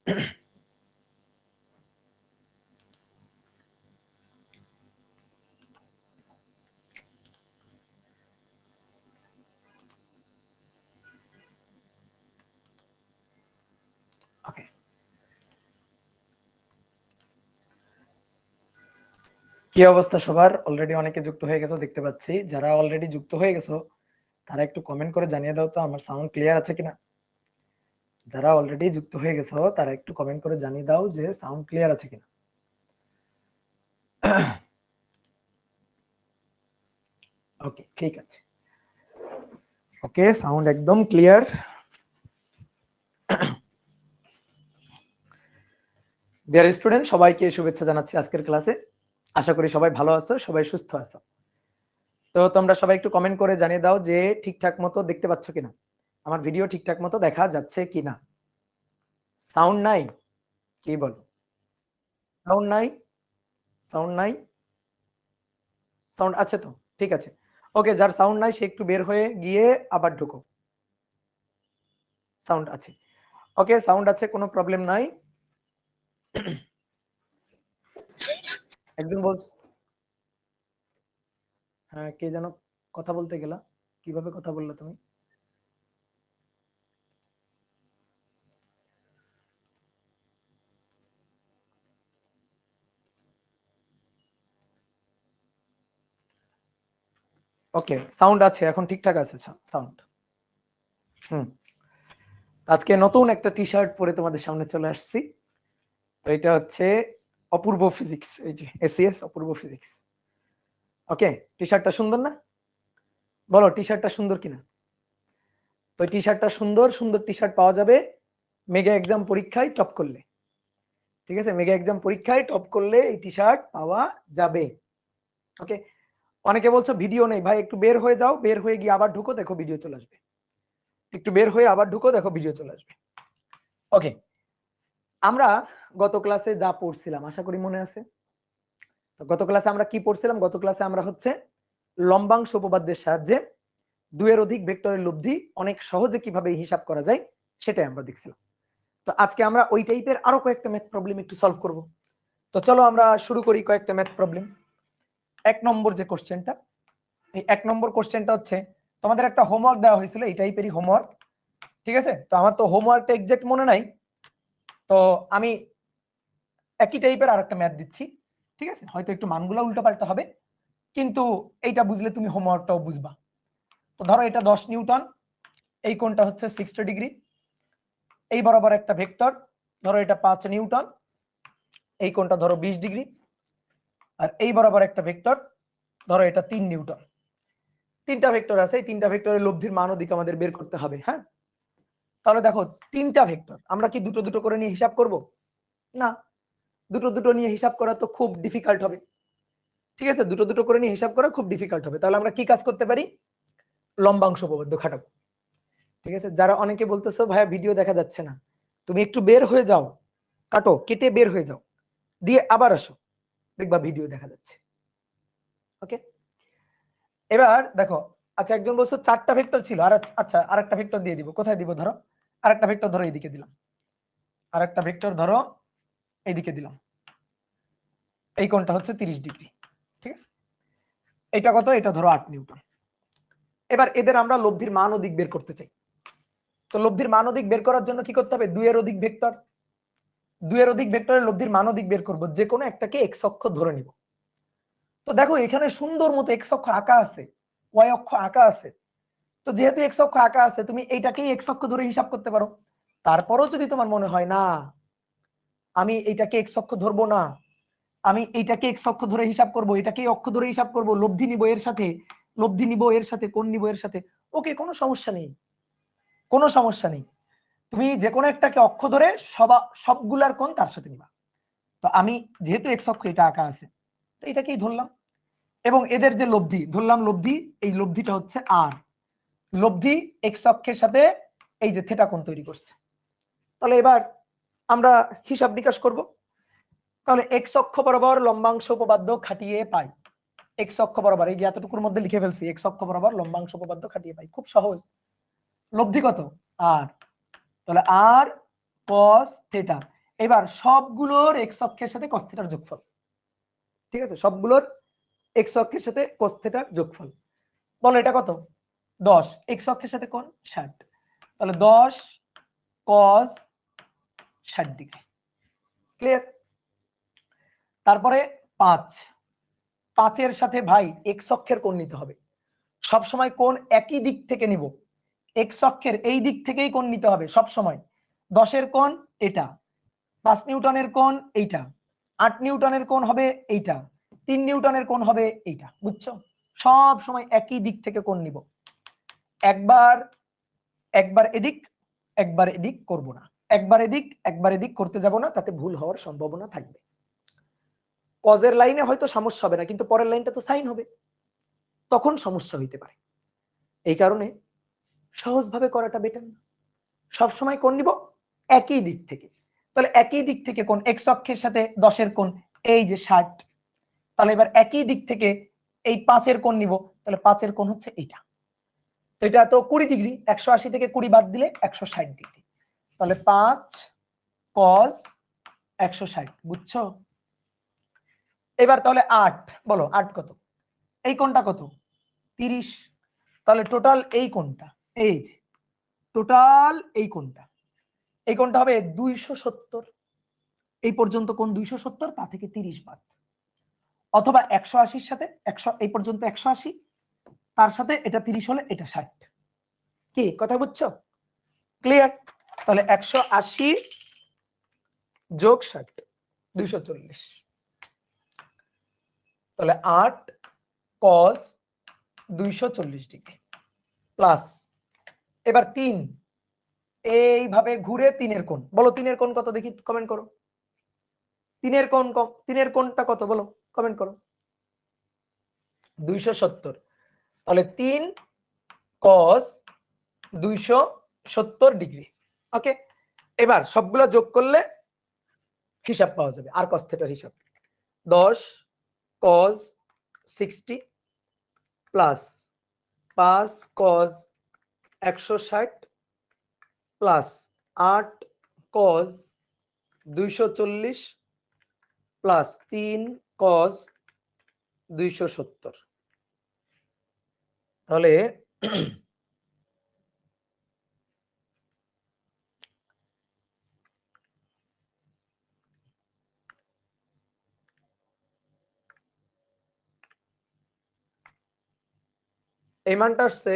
ওকে, কি অবস্থা সবার? অলরেডি অনেকে যুক্ত হয়ে গেছো দেখতে পাচ্ছি। যারা অলরেডি যুক্ত হয়ে গেছো তারা একটু কমেন্ট করে জানিয়ে দাও তো আমার সাউন্ড ক্লিয়ার আছে কিনা। যারা অলরেডি যুক্ত হয়ে গেছো তারা একটু কমেন্ট করে জানিয়ে দাও যে সাউন্ড ক্লিয়ার আছে কিনা। ওকে, ঠিক আছে। ওকে, সাউন্ড একদম ক্লিয়ার। ডিয়ার স্টুডেন্ট, সবাইকে শুভেচ্ছা জানাচ্ছি আজকের ক্লাসে। আশা করি সবাই ভালো আছো, সবাই সুস্থ আছো। তো তোমরা সবাই একটু কমেন্ট করে জানিয়ে দাও যে ঠিকঠাক মতো দেখতে পাচ্ছ কিনা, আমার ভিডিও ঠিকঠাক মতো দেখা যাচ্ছে কিনা। সাউন্ড নাই কি বলো? সাউন্ড নাই? সাউন্ড নাই? সাউন্ড আছে তো? ঠিক আছে। ওকে, যার সাউন্ড নাই সে একটু বের হয়ে গিয়ে আবার ঢুকো। সাউন্ড আছে? ওকে, সাউন্ড আছে, কোনো প্রবলেম নাই। একজন বল, হ্যাঁ কে যেন কথা বলতে গেলা, কিভাবে কথা বললে তুমি? ওকে, সাউন্ড আছে, এখন ঠিকঠাক আছে সাউন্ড। হুম, আজকে নতুন একটা টি শার্ট পরে তোমাদের সামনে চলে আসছি। তো এটা হচ্ছে অপূর্ব ফিজিক্স, এই যে এসিএস অপূর্ব ফিজিক্স। ওকে, টি শার্টটা সুন্দর না? বলো টি শার্টটা সুন্দর কিনা। তো টি শার্টটা সুন্দর, সুন্দর টি শার্ট পাওয়া যাবে মেগা এক্সাম পরীক্ষায় টপ করলে। ঠিক আছে, মেগা এক্সাম পরীক্ষায় টপ করলে এই টি শার্ট পাওয়া যাবে। ওকে, অনেকে বলছো ভিডিও নেই ভাই, একটু বের হয়ে যাও, বের হয়ে গিয়ে আবার ঢুকো, দেখো ভিডিও চলে আসবে। একটু বের হয়ে আবার ঢুকো, দেখো ভিডিও চলে আসবে। ওকে, আমরা গত ক্লাসে যা পড়ছিলাম আশা করি মনে আছে। তো গত ক্লাসে আমরা কি পড়ছিলাম? গত ক্লাসে আমরা হচ্ছে লম্বাংশ উপপাদ্যের সাহায্যে দুইয়ের অধিক ভেক্টরের লব্ধি অনেক সহজে কিভাবে হিসাব করা যায় সেটাই আমরা দেখছিলাম। তো আজকে আমরা ওই টাইপের আরো কয়েকটা ম্যাথ প্রবলেম একটু সলভ করব। তো চলো আমরা শুরু করি কয়েকটা ম্যাথ প্রবলেম। এক নম্বর যে কোশ্চেনটা, এই এক নম্বর কোশ্চেনটা হচ্ছে তোমাদের একটা হোমওয়ার্ক দেওয়া হয়েছিল এই টাইপেরই হোমওয়ার্ক। ঠিক আছে, তো আমার তো হোমওয়ার্কটা এক্সাক্ট মনে নাই, তো আমি একই টাইপের আরেকটা ম্যাথ দিচ্ছি। ঠিক আছে, হয়তো একটু মানগুলো উল্টোপাল্টা হবে, কিন্তু এইটা বুঝলে তুমি হোমওয়ার্কটাও বুঝবা। তো ধরো এটা 10 নিউটন, এই কোণটা হচ্ছে 60 ডিগ্রি, এই বরাবর একটা ভেক্টর, ধরো এটা 5 নিউটন, এই কোণটা ধরো 20 ডিগ্রি, আর এই বরাবর একটা ভেক্টর, ধরো এটা 3 নিউটন। তিনটা ভেক্টর আছে, এই তিনটা ভেক্টরের লব্ধির মান ও দিক আমাদের বের করতে হবে। হ্যাঁ, তাহলে দেখো তিনটা ভেক্টর আমরা কি দুটো দুটো করে নিয়ে হিসাব করব? না, দুটো দুটো নিয়ে হিসাব করা তো খুব ডিফিকাল্ট হবে। ঠিক আছে, দুটো দুটো করে নিয়ে হিসাব করা খুব ডিফিকাল্ট হবে। তাহলে আমরা কি কাজ করতে পারি? লম্বাংশ উপপাদ্য খাটাবো। ঠিক আছে, যারা অনেকে বলতেছো ভাইয়া ভিডিও দেখা যাচ্ছে না, তুমি একটু বের হয়ে যাও, কাটো কেটে বের হয়ে যাও, দিয়ে আবার আসো, দেখবা ভিডিও দেখা যাচ্ছে। ওকে, এবার দেখো, আচ্ছা একজন বলছো চারটা ভেক্টর ছিল, আর আচ্ছা আরেকটা ভেক্টর দিয়ে দিব, কোথায় দিব? ধরো আরেকটা ভেক্টর ধরো এইদিকে দিলাম, আরেকটা ভেক্টর ধরো এইদিকে দিলাম, এই কোণটা হচ্ছে 30 ডিগ্রি। ঠিক আছে, এটা কত? এটা ধরো 8 নিউটন। এবার এদের আমরা লব্ধির মান ও দিক বের করতে চাই। তো লব্ধির মান ও দিক বের করার জন্য কি করতে হবে? দুইয়ের অধিক ভেক্টর, দুইয়ের অধিক ভেক্টরের লব্ধির মান ও দিক বের করব, যে কোনো একটাকে এক্স অক্ষ ধরে নিব। তো দেখো এখানে সুন্দর মতো এক্স অক্ষ আঁকা আছে, ওয়াই অক্ষ আঁকা আছে। তো যেহেতু এক্স অক্ষ আঁকা আছে, তুমি এইটাকেই এক্স অক্ষ ধরে হিসাব করতে পারো। তারপরও যদি তোমার মনে হয় না আমি এইটাকে এক্স অক্ষ ধরবো না, আমি এইটাকে এক্স অক্ষ ধরে হিসাব করব, এটাকেই অক্ষ ধরে হিসাব করব, লব্ধি নিব এর সাথে, লব্ধি নিব এর সাথে, কোণ নিব এর সাথে, ওকে কোনো সমস্যা নেই, কোনো সমস্যা নেই। তুমি যে কোনো একটাকে অক্ষ ধরে সবগুলার কোণ তার সাথে নিবা। তো আমি যেহেতু এক্স অক্ষ এটা আঁকা আছে, তো এটাকেই ধরলাম, এবং এদের যে লব্ধি ধরলাম, লব্ধি, এই লব্ধিটা হচ্ছে আর, লব্ধি এক্স অক্ষের সাথে এই যে থেটা কোণ তৈরি করছে। তাহলে এবার আমরা হিসাব বিকাশ করব। তাহলে এক্স অক্ষ বরাবর লম্বাংশ উপপাদ্য খাটিয়ে পাই, এক্স অক্ষ বরাবর এই যে এতটুকুর মধ্যে লিখে ফেলছি, এক্স অক্ষ বরাবর লম্বাংশ উপপাদ্য খাটিয়ে পাই, খুব সহজ। লব্ধি কত? আর, তাহলে আর cos থিটা, এবার সবগুলোর এক্স অক্ষের সাথে cos থিটার যোগফল, ঠিক আছে, সবগুলোর এক্স অক্ষের সাথে cos থিটার যোগফল। বলো এটা কত? 10, এক্স অক্ষের সাথে কোণ 60, তাহলে 10 cos 60 ডিগ্রি। ক্লিয়ার? তারপরে 5, 5 এর সাথে ভাই এক্স অক্ষের কোণ নিতে হবে। সব সময় কোণ একই দিক থেকে নিব, এক্স অক্ষের এই দিক থেকেই কোণ নিতে হবে সব সময়। 10 এর কোণ এটা, 5 নিউটনের কোণ এইটা, 8 নিউটনের কোণ হবে এইটা, 3 নিউটনের কোণ হবে এইটা। বুঝছো? সব সময় একই দিক থেকে কোণ নিব, একবার এদিক একবার এদিক করব না, একবার এদিক করতে যাব না, তাতে ভুল হওয়ার সম্ভাবনা থাকবে। কজের লাইনে হয়তো সমস্যা হবে না, কিন্তু পরের লাইনটা তো সাইন হবে, তখন সমস্যা হইতে পারে। এই কারণে সহজভাবে করাটা বেটার না, সবসময় কোণ নিব একই দিক থেকে। তাহলে একই দিক থেকে কোণ এক্স অক্ষের সাথে 10 এর কোণ এই যে 60, তাহলে এবার একই দিক থেকে এই 5 এর কোণ নিব, তাহলে 5 এর কোণ হচ্ছে এইটা। তো এটা তো 20 ডিগ্রি, 180 থেকে 20 বাদ দিলে 160 ডিগ্রি, তাহলে 5 cos 160। বুঝছো? এবার তাহলে 8, বলো 8 কত? এই কোণটা কত? 30, তাহলে টোটাল এই কোণটা, এই যে টোটাল এই কোণটা হবে 270। এই পর্যন্ত কোণ 270, তা থেকে 30 বাদ, অথবা 180 এর সাথে 100, এই পর্যন্ত 180, তার সাথে এটা 30 হলে এটা 60। কি কথা বুঝছো? ক্লিয়ার? তাহলে 180 যোগ 60 240, তাহলে 8 cos 240 ডিগ্রি প্লাস, এবার 3 এইভাবে ঘুরে 3 এর কোণ, বলো 3 এর কোণ কত দেখি, কমেন্ট করো। 3 এর কোণ, 3 এর কোণটা কত বলো, কমেন্ট করো। 270, তাহলে 3 cos 270 ডিগ্রি। ওকে, এবার সবগুলো যোগ করলে হিসাব পাওয়া যাবে, আর cos থিটার হিসাব। 10 cos 60 plus 5 cos 160 plus 8 cos 240 plus 3 cos 270, তাহলে এই মানটা আসছে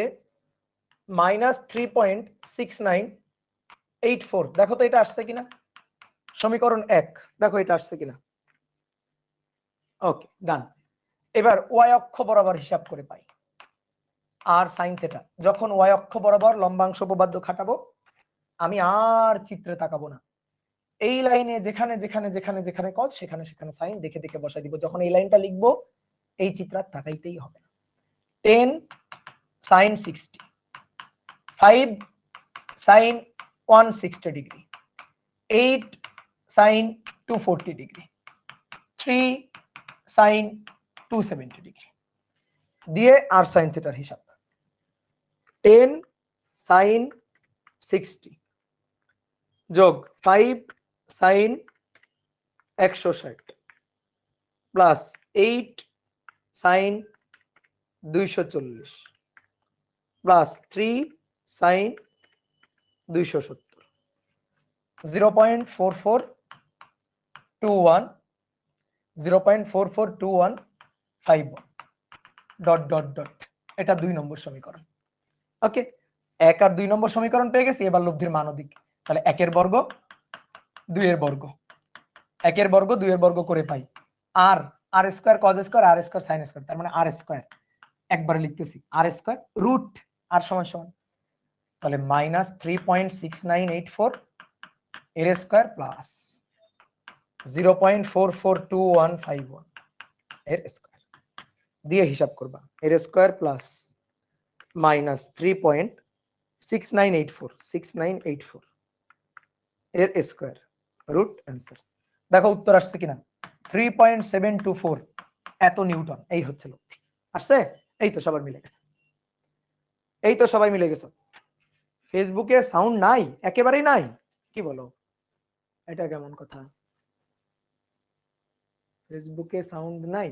-3.6984। দেখো তো এটা আসছে কিনা, সমীকরণ 1 দেখো এটা আসছে কিনা। ওকে, ডান। এবার ওয়াই অক্ষ বরাবর হিসাব করে পাই আর sin থিটা। যখন ওয়াই অক্ষ বরাবর লম্বাংশ উপপাদ্য খাটাবো, আমি আর চিত্রে তাকাবো না, এই লাইনে যেখানে যেখানে যেখানে যেখানে cos সেখানে সেখানে sin দেখে দেখে বসাই দিব। যখন এই লাইনটা লিখবো, এই চিত্র তাকাইতেই হবে না। 10 sin 60, 5 sin 160 degree, 8 sin 240 degree, 3 sin 270 degree দিয়ে আর sin থিটার হিসাব। 10 sin 60 যোগ 5 sin 160 plus 8 sin 240 plus 3 sin 270, 0.4421 0.442151 dot dot dot. এটা 2 নম্বর সমীকরণ। ওকে, 1 আর 2 নম্বর সমীকরণ পেয়ে গেছি। এবার লব্ধির মান ওদিক, তাহলে 1 এর বর্গ 2 এর বর্গ, 1 এর বর্গ 2 এর বর্গ করে পাই আর আর স্কয়ার cos স্কয়ার আর স্কয়ার sin স্কয়ার, তার মানে আর স্কয়ার একবারে লিখতেছি আর স্কয়ার রুট আর সমান সমান, তাহলে -3.6984 এর স্কয়ার প্লাস 0.442151 এর স্কয়ার দিয়ে হিসাব করবা। এর স্কয়ার প্লাস -3.6984 এর স্কয়ার রুট অ্যান্সার। দেখো উত্তর আসছে কিনা, 3.724 এত নিউটন। এই হচ্ছে লব্ধি আসছে। এই তো সবার মিলে গেছে, এই তো সবাই মিলে গেছে। ফেসবুকে সাউন্ড নাই, একেবারেই নাই, কি বলো? এটা কেমন কথা? ফেসবুকে সাউন্ড নাই?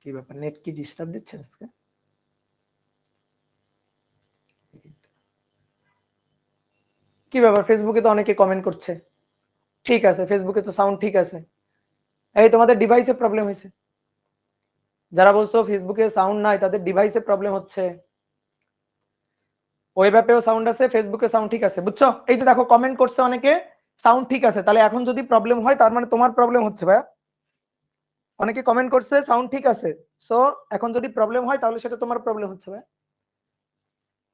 কি ব্যাপার, নেট কি ডিস্টার্ব দিচ্ছে আজকে? কি ব্যাপার, ফেসবুকে তো অনেকে কমেন্ট করছে ঠিক আছে, ফেসবুকে তো সাউন্ড ঠিক আছে। এই তোমাদের ডিভাইসে প্রবলেম হয়েছে, যারা বলছো ফেসবুকে সাউন্ড নাই তাদের ডিভাইসে প্রবলেম হচ্ছে। ওয়েব অ্যাপেও সাউন্ড আছে, ফেসবুকে সাউন্ড ঠিক আছে, বুঝছো? এই যে দেখো কমেন্ট করছে অনেকে সাউন্ড ঠিক আছে, তাহলে এখন যদি প্রবলেম হয় তার মানে তোমার প্রবলেম হচ্ছে ভাইয়া। অনেকে কমেন্ট করছে সাউন্ড ঠিক আছে, সো এখন যদি প্রবলেম হয় তাহলে সেটা তোমার প্রবলেম হচ্ছে ভাইয়া।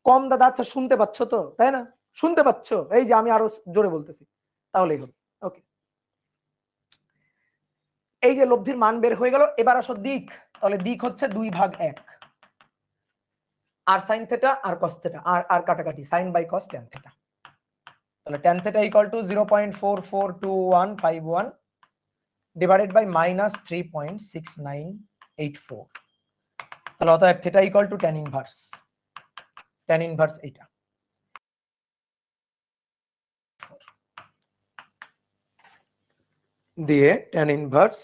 কম দাদা, আচ্ছা শুনতে পাচ্ছ তো, তাই না? শুনতে পাচ্ছ? এই যে আমি আরো জোরে বলতেছি, তাহলেই হবে। ওকে, এই যে লব্ধির মান বের হয়ে গেল, এবার আসো দিক। তাহলে দিক হচ্ছে 2/1, আর সাইন থেটা আর কস থেটা, আর কাটাকাটি sine by cos tan theta. তাহলে tan theta equal to 0.442151 divided by -3.6984। তাহলে অতএব theta equal to tan inverse, tan inverse এইটা। দিয়ে ট্যান ইনভার্স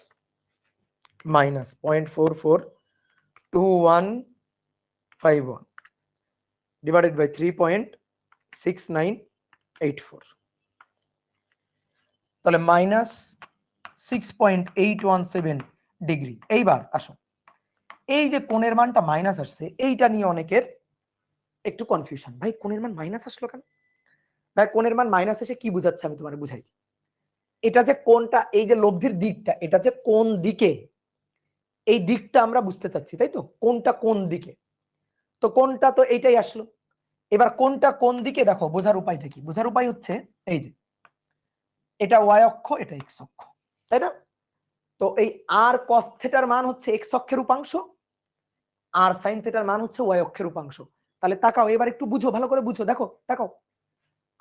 -0.442151 ডিভাইডেড বাই 3.6984, তাহলে -6.817 ডিগ্রি। এইবার আসো, এই যে কোণের মানটা মাইনাস আসছে, এইটা নিয়ে অনেকের একটু কনফিউশন, ভাই কোণের মান মাইনাস আসলো কেন? ভাই কোণের মান মাইনাস এসে কি বুঝাচ্ছে আমি তোমার বুঝাই। এটা যে কোণটা, এই যে লব্ধির দিকটা, এটা যে কোন দিকে, এই দিকটা আমরা বুঝতে চাচ্ছি, তাই তো? কোনটা কোন দিকে, তো কোনটা তো এইটাই আসলো। এবার কোনটা কোন দিকে দেখো, বোঝার উপায়টা কি? বোঝার উপায় হচ্ছে এই যে এটা ওয়াই অক্ষ, এটা এক্স অক্ষ, তাই না? তো এই আর কস থেটার মান হচ্ছে এক্স অক্ষের উপাংশ, আর সাইন থেটার মান হচ্ছে ওয়াই অক্ষের উপাংশ। তাহলে তাকাও, এবার একটু বুঝো, ভালো করে বুঝো, দেখো তাকাও,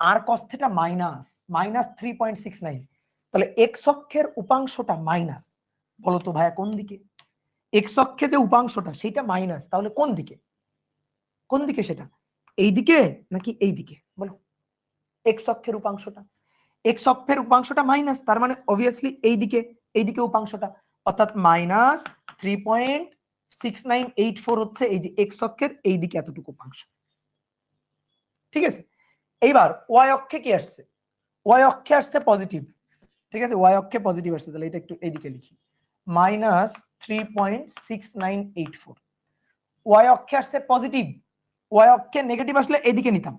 আর কস থেটা -3.69, তাহলে এক্স অক্ষের উপাংশটা মাইনাস। বলো তো ভাইয়া কোন দিকে? এক্স অক্ষে যে উপাংশটা সেটা মাইনাস, তাহলে কোন দিকে? কোন দিকে সেটা? এই দিকে নাকি এই দিকে বলো? এক্স অক্ষের উপাংশটা, এক্স অক্ষের উপাংশটা মাইনাস, তার মানে অবভিয়াসলি এই দিকে, এই দিকে উপাংশটা, অর্থাৎ -3.6984 হচ্ছে এই যে এক্স অক্ষের এই দিকে এতটুকু উপাংশ। ঠিক আছে, এইবার ওয়াই অক্ষে কি আসছে? ওয়াই অক্ষে আসছে পজিটিভ, ঠিক আছে, ওয়াই অক্ষে পজিটিভ আসছে, তাহলে এটা একটু এইদিকে লিখি, -3.6984। ওয়াই অক্ষে আসছে পজিটিভ, ওয়াই অক্ষে নেগেটিভ আসলে এদিকে নিতাম।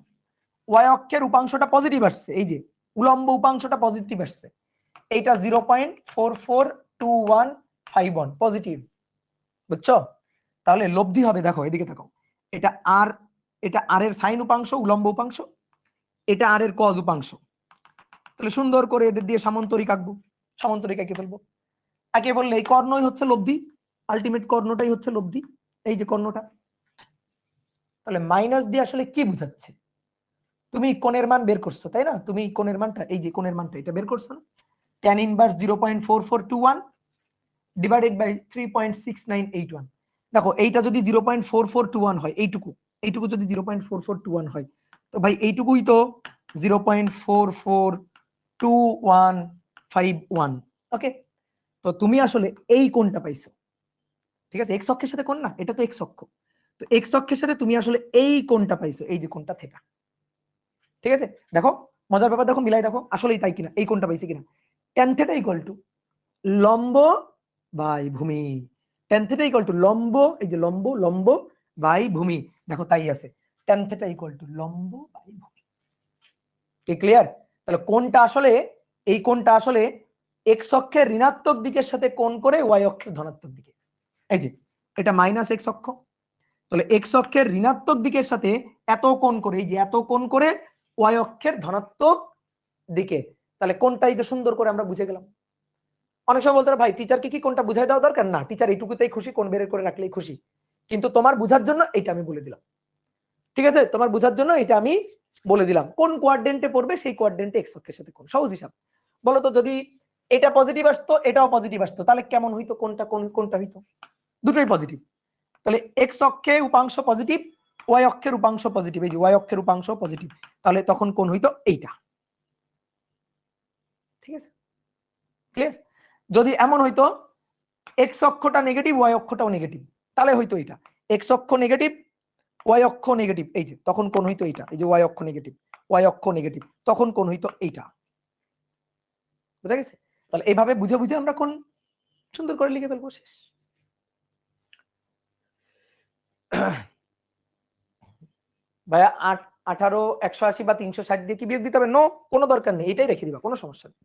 ওয়াই অক্ষের উপাংশটা পজিটিভ আসছে, এই যে উলম্ব উপাংশটা পজিটিভ আসছে, এইটা 0.442151 পজিটিভ, বুঝছো? তাহলে লব্ধি হবে, দেখো এদিকে দেখো, এটা আর, এটা আর এর সাইন উপাংশ উলম্ব উপাংশ, এটা আর এর কজ উপাংশ। তাহলে সুন্দর করে এদের দিয়ে সামান্তরিক আঁকবো, সামান্তরিক এঁকে ফেলবো। একে বললে এই কর্ণই হচ্ছে লব্ধি, আলটিমেট কর্ণটাই হচ্ছে লব্ধি, এই যে কর্ণটা। তাহলে মাইনাস দিয়ে আসলে কি বুঝাচ্ছে? তুমি কোণের মান বের করছো, তাই না? তুমি কোণের মানটা, এই যে কোণের মানটা এটা বের করছো না? tan inverse 0.4421 divided by 3.6981। দেখো এইটা যদি 0.4421 হয়, এইটুকু, এইটুকু যদি 0.4421 হয়, তো ভাই এইটুকুই তো 0.442151। ওকে, তো তুমি আসলে এই কোণটা পাইছো, ঠিক আছে? এক্স অক্ষের সাথে কোণ না, এটা তো এক্স অক্ষ, তো এক্স অক্ষের সাথে তুমি আসলে এই কোণটা পাইছো, এই যে কোণটা থেটা। ঠিক আছে, দেখো মজার ব্যাপার, দেখো মিলাই দেখো আসলেই তাই কিনা, এই কোণটা পাইছি কিনা। tan থিটা ইকুয়াল টু লম্ব বাই ভূমি, tan থিটা ইকুয়াল টু লম্ব, এই যে লম্ব, লম্ব বাই ভূমি, দেখো তাই আছে, tan থিটা ইকুয়াল টু লম্ব বাই ভূমি। কি ক্লিয়ার? তাহলে কোণটা আসলে, এই কোণটা আসলে এক্স অক্ষের ঋণাত্মক দিকের সাথে কোণ করে ওয়াই অক্ষের ধনাত্মক দিকে, এই যে এটা মাইনাস এক্স অক্ষ, তাহলে এক্স অক্ষের ঋণাত্মক দিকের সাথে এত কোণ করে, এই যে এত কোণ করে ওয়াই অক্ষের ধনাত্মক দিকে, তাহলে কোনটাই যে সুন্দর করে আমরা বুঝে গেলাম। অনেক সময় বলতে ভাই টিচারকে কি কোনটা বুঝাই দেওয়া দরকার? না, টিচার এইটুকুতেই খুশি, কোন বের করে রাখলেই খুশি, কিন্তু তোমার বুঝার জন্য এটা আমি বলে দিলাম। ঠিক আছে, তোমার বুঝার জন্য এটা আমি বলে দিলাম, কোন কোয়াড্রেন্টে পড়বে সেই কোয়াড্রেন্টে এক্স অক্ষের সাথে কোণ, সহজ হিসাব। বলো তো যদি এটা পজিটিভ আসতো, এটাও পজিটিভ আসতো, তাহলে কেমন হইতো? কোনটা হইতো? দুটোই পজিটিভ। তাহলে এক্স অক্ষে উপাংশ পজিটিভ, ওয়াই অক্ষের উপাংশ পজিটিভ, এই যে ওয়াই অক্ষের উপাংশ পজিটিভ, তাহলে তখন কোন হইতো? এইটা। ঠিক আছে, ক্লিয়ার? যদি এমন হইতো এক্স অক্ষটা নেগেটিভ, ওয়াই অক্ষটাও নেগেটিভ, তাহলে হইতো এটা এক্স অক্ষ নেগেটিভ, ওয়াই অক্ষ নেগেটিভ, এই যে তখন কোন হইতো এইটা, এই যে ওয়াই অক্ষ নেগেটিভ, ওয়াই অক্ষ নেগেটিভ, তখন কোন হইতো? এইটা। বুঝা গেছে? তাহলে এইভাবে বুঝে বুঝে আমরা কোন সুন্দর করে লিখে ফেলবো, শেষ। ভাইয়া 18, 180 বা 360 দিয়ে কি বিয়োগ দিতে হবে? নো, কোনো দরকার নেই, এটাই রেখে দিবা, কোনো সমস্যা নেই,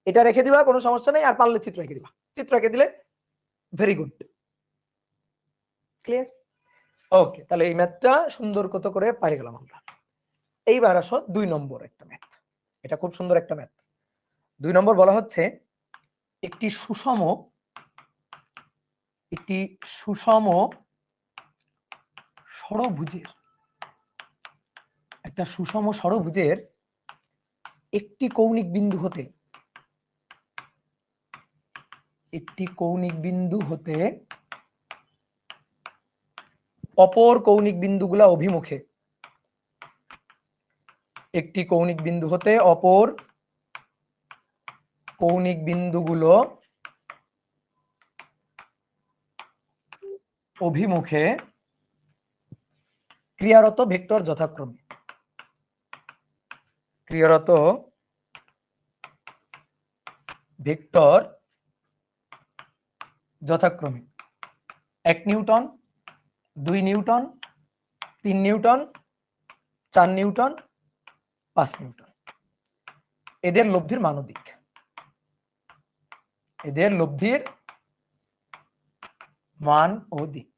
এটা রেখে দিবা, কোনো সমস্যা নেই। আর পারলে চিত্র রেখে দিবা, চিত্র রেখে দিলে ভেরি গুড। ক্লিয়ার? ওকে, তাহলে এই ম্যাথটা সুন্দর কত করে পাই গেলাম আমরা। এইবার আসো 2 নম্বর একটা ম্যাথ, এটা খুব সুন্দর একটা ম্যাথ। 2 নম্বর বলা হচ্ছে একটি সুষম ষড়ভুজের, একটা সুষম ষড়ভুজের একটি কৌণিক বিন্দু হতে অপর কৌণিক বিন্দুগুলা অভিমুখে, একটি কৌণিক বিন্দু হতে অপর কৌণিক বিন্দুগুলো অভিমুখে ক্রিয়ারত ভেক্টর যথাক্রমে, ক্রিয়ারত ভেক্টর যথাক্রমে 1 Newton, 2 Newton, 3 Newton, 4 Newton, 5 Newton, এদের লব্ধির মান ও দিক, এদের লব্ধির মান ও দিক।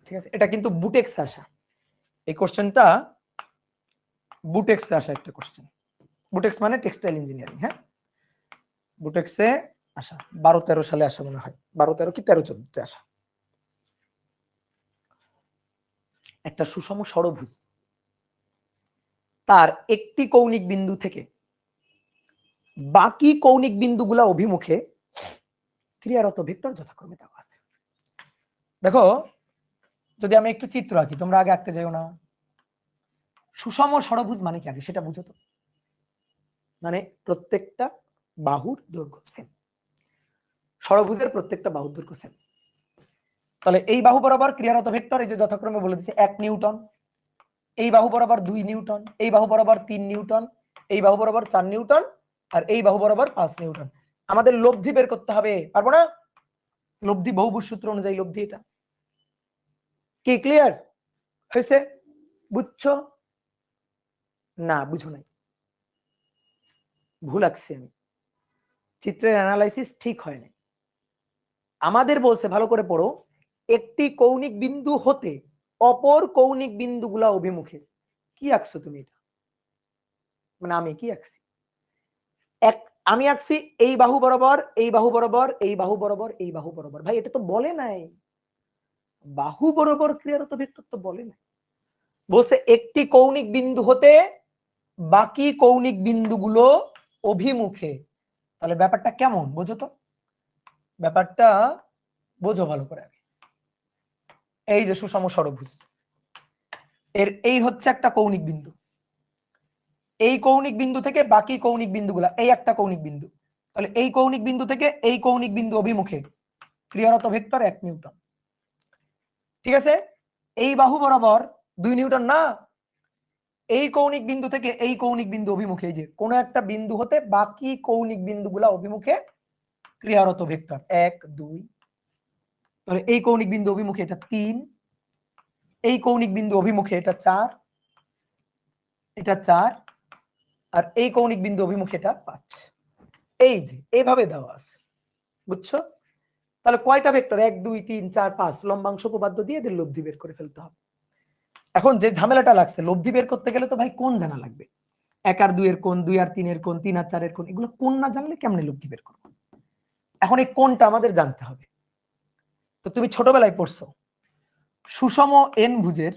ঠিক আছে, এটা কিন্তু বুটেক্স আসা, এই কোশ্চেনটা বুটেক্সে আসা একটা কোশ্চেন। বুটেক্স মানে টেক্সটাইল ইঞ্জিনিয়ারিং, হ্যাঁ, বুটেক্সে আসা 12-13 সালে আসা মনে হয়, 12-13 কি 13-14 আসা। একটা সুষম ষড়ভুজ তার একটি কৌণিক বিন্দু থেকে বাকি কৌণিক বিন্দুগুলা অভিমুখে ক্রিয়ারত ভেক্টর যথাক্রমে দেওয়া আছে। দেখো, যদি আমি একটু চিত্র আঁকি, তোমরা আগে আঁকতে যাও না। সুষম ষড়ভুজ মানে কি আগে সেটা বুঝো তো। মানে প্রত্যেকটা বাহুর দৈর্ঘ্য সেম, ষড়ভুজের প্রত্যেকটা বাহুর দৈর্ঘ্য সেম। তাহলে এই বাহু বরাবর ক্রিয়ারত ভেক্টর এই যে যথাক্রমে বলে দিচ্ছে 1 নিউটন, এই বাহু বরাবর 2 নিউটন, এই বাহু বরাবর 3 নিউটন, এই বাহু বরাবর 4 নিউটন, আর এই বাহু বরাবর 5 নিউটন। আমাদের লব্ধি বের করতে হবে, পারবো না? লব্ধি বহুভুজ সূত্র অনুযায়ী লব্ধি এটা। কি ক্লিয়ার হয়েছে? বুঝছো? না বুঝো নাই, ভুল আঁকছি আমি, চিত্রের অ্যানালাইসিস ঠিক হয় নাই। আমাদের বলছে ভালো করে পড়ো, একটি কৌণিক বিন্দু হতে অপর কৌণিক বিন্দুগুলা অভিমুখে। কি আঁকছো তুমি এটা? মানে আমি কি আঁকছি? আমি আঁকছি এই বাহু বরাবর, এই বাহু বরাবর, এই বাহু বরাবর, এই বাহু বরাবর। ভাই এটা তো বলে নাই বাহু বরাবর ক্রিয়ারত ভেক্টর, তো বলে নাই। বলছে একটি কৌণিক বিন্দু হতে বাকি কৌণিক বিন্দুগুলো অভিমুখে। তাহলে ব্যাপারটা কেমন বোঝো তো, ব্যাপারটা বোঝো ভালো করে। এই যে সুষম ষড়ভুজ, এর এই হচ্ছে একটা কৌণিক বিন্দু, এই কৌণিক বিন্দু থেকে বাকি কৌণিক বিন্দুগুলা, এই একটা কৌণিক বিন্দু, তাহলে এই কৌণিক বিন্দু থেকে এই কৌণিক বিন্দু অভিমুখে ক্রিয়ারত ভেক্টর 1 নিউটন। ঠিক আছে, এই বাহু বরাবর 2 নিউটন না, এই কৌণিক বিন্দু থেকে এই কৌণিক বিন্দু অভিমুখে, এই যে কোন একটা বিন্দু হতে বাকি কৌণিক বিন্দুগুলা অভিমুখে ক্রিয়ারত ভেক্টর 1 2, তাহলে এই কৌণিক বিন্দু অভিমুখে এটা 3, এই কৌণিক বিন্দু অভিমুখে এটা 4, এটা 4, আর এই কৌণিক বিন্দু অভিমুখে এটা 5। এই যে এইভাবে দেওয়া আছে, বুঝছো? তাহলে কয়টা ভেক্টর? 1 2 3 4 5, লম্বাংশ উপপাদ্য দিয়ে এদের লব্ধি বের করে ফেলতে হবে। এখন যে ঝামেলাটা লাগছে, লব্ধি বের করতে গেলে তো ভাই কোণ জানা লাগবে, 1 আর 2 এর কোণ, 2 আর 3 এর কোণ, 3 আর 4 এর কোণ, এগুলো কোণ না জানলে কেমনে লব্ধি বের করব? এখন এই কোণটা আমাদের জানতে হবে। তো তুমি ছোটবেলায় পড়ছো সুষম এন ভুজের,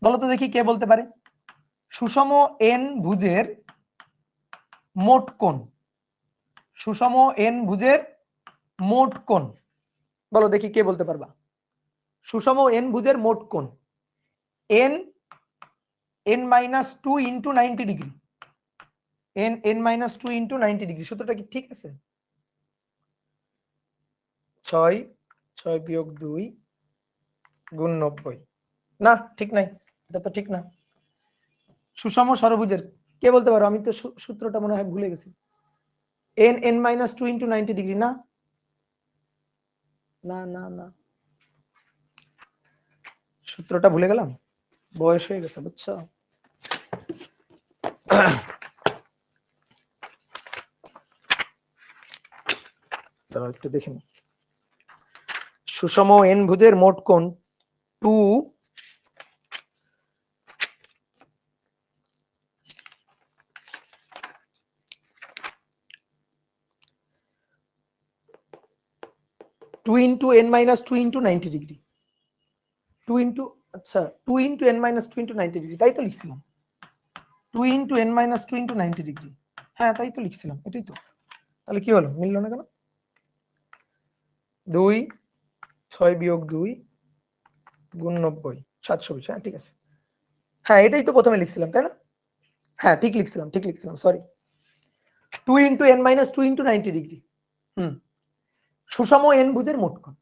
বলো তো দেখি কে বলতে পারে? সুষম এন ভুজের মোট কোণ, সুষম এন ভুজের মোট কোণ, বলো দেখি কে বলতে পারবা? সুষম এন ভুজের মোট কোণ N -2 into 90 degree, n -2 into 90 degree. সূত্রটা কি ঠিক আছে? 6 বিয়োগ 2 গুণ 90। না ঠিক নাই, এটা তো ঠিক না। সুষম ষড়ভুজের কে বলতে পারো? আমি তো সূত্রটা মনে হয় ভুলে গেছি। n -2 into 90 degree. না না না না, সূত্রটা ভুলে গেলাম, বয়স হয়ে গেছে বুঝছো। চলো একটু দেখে নি। সুষম এন ভুজের মোট কোণ 2 into n -2 into 90 degree. 2 into, আচ্ছা 2 ইন্টু n -2 ইন্টু 90 ডিগ্রি, তাই তো লিখছিলাম। 2 ইন্টু n -2 ইন্টু 90 ডিগ্রি, হ্যাঁ তাই তো লিখছিলাম, এটাই তো। তাহলে কি হলো, মিললো না কেন? 2 6 বিয়োগ 2 গুণ 90 720। হ্যাঁ ঠিক আছে, হ্যাঁ এটাই তো প্রথমে লিখছিলাম তাই না? হ্যাঁ ঠিক লিখছিলাম sorry. 2 into n -2 into 90 degree. সুষম এন ভুজের মোট কোণ।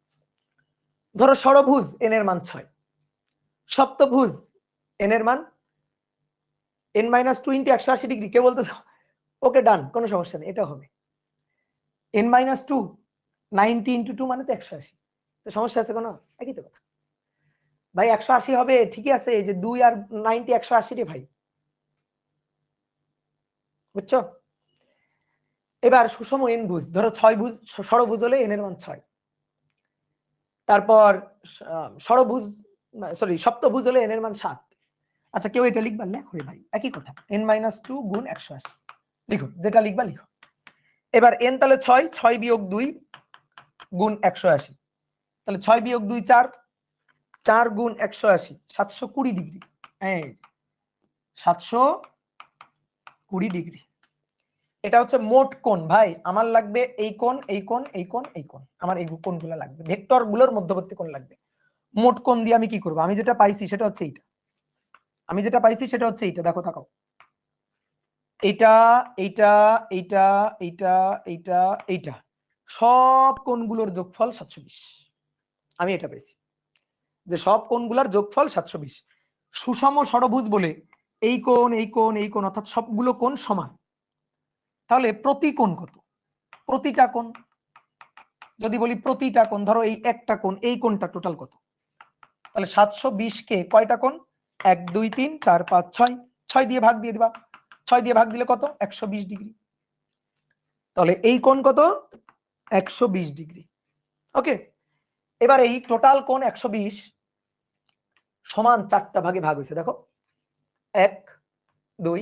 ধরো ষড়ভুজ n এর মান 6, সপ্তভুজ n এর মান n -2 ইন্টু 180 ডিগ্রি। কে বলতে চাও? ওকে ডান, কোনো সমস্যা নেই, এটা হবে n -2 90 ইন্টু 2 মানে তো 180। তো সমস্যা আছে কোনো? একই তো কথা ভাই, 180 হবে ঠিকই আছে, এই যে 2 আর 90 180 রে ভাই, বুঝছো? এবার সুষম এন ভুজ, ধরো 6 ভুজ, ষড়ভুজ হলে n এর মান 6। তারপর ষড়ভুজ সরি সপ্তভুজ হলে n এর মান 7। আচ্ছা কেউ এটা লিখবা? লেখো ভাই, একই কথা, n -2 গুণ 180 লিখো, যেটা লিখবা লিখো। এবার n তাহলে 6 বিয়োগ 2 গুণ 180, তাহলে 6 বিয়োগ 2 4, 4 গুণ 180 720 ডিগ্রি। এই 720 ডিগ্রি, এটা হচ্ছে মোট কোণ ভাই। আমার লাগবে এই কোণ, এই কোণ, এই কোণ, এই কোণ, আমার এই কোণগুলো লাগবে, ভেক্টর গুলোর মধ্যবর্তী কোণ লাগবে। মোট কোণ দিয়ে আমি কি করব? আমি যেটা পাইছি সেটা হচ্ছে এইটা, দেখো তাকাও, এইটা এইটা এইটা এইটা এইটা এইটা, সব কোণগুলোর যোগফল 720। আমি এটা পেয়েছি যে সব কোণগুলোর যোগফল 720। সুষম ষড়ভুজ বলে এই কোণ, এই কোণ, এই কোণ, অর্থাৎ সবগুলো কোণ সমান। তাহলে প্রতি কোণ কত? প্রতিটা কোণ, যদি বলি প্রতিটা কোণ, ধরো এই একটা কোণ, এই কোণটা টোটাল কত? তাহলে 720 কে কয়টা কোণ? 1 2 3 4 5 6, 6 দিয়ে ভাগ দিয়ে দিবা। 6 দিয়ে ভাগ দিলে কত? 120 ডিগ্রি। তাহলে এই কোণ কত? 120 ডিগ্রি। ওকে, এবার এই টোটাল কোণ 120 সমান 4টা ভাগে ভাগ হয়েছে, দেখো 1 2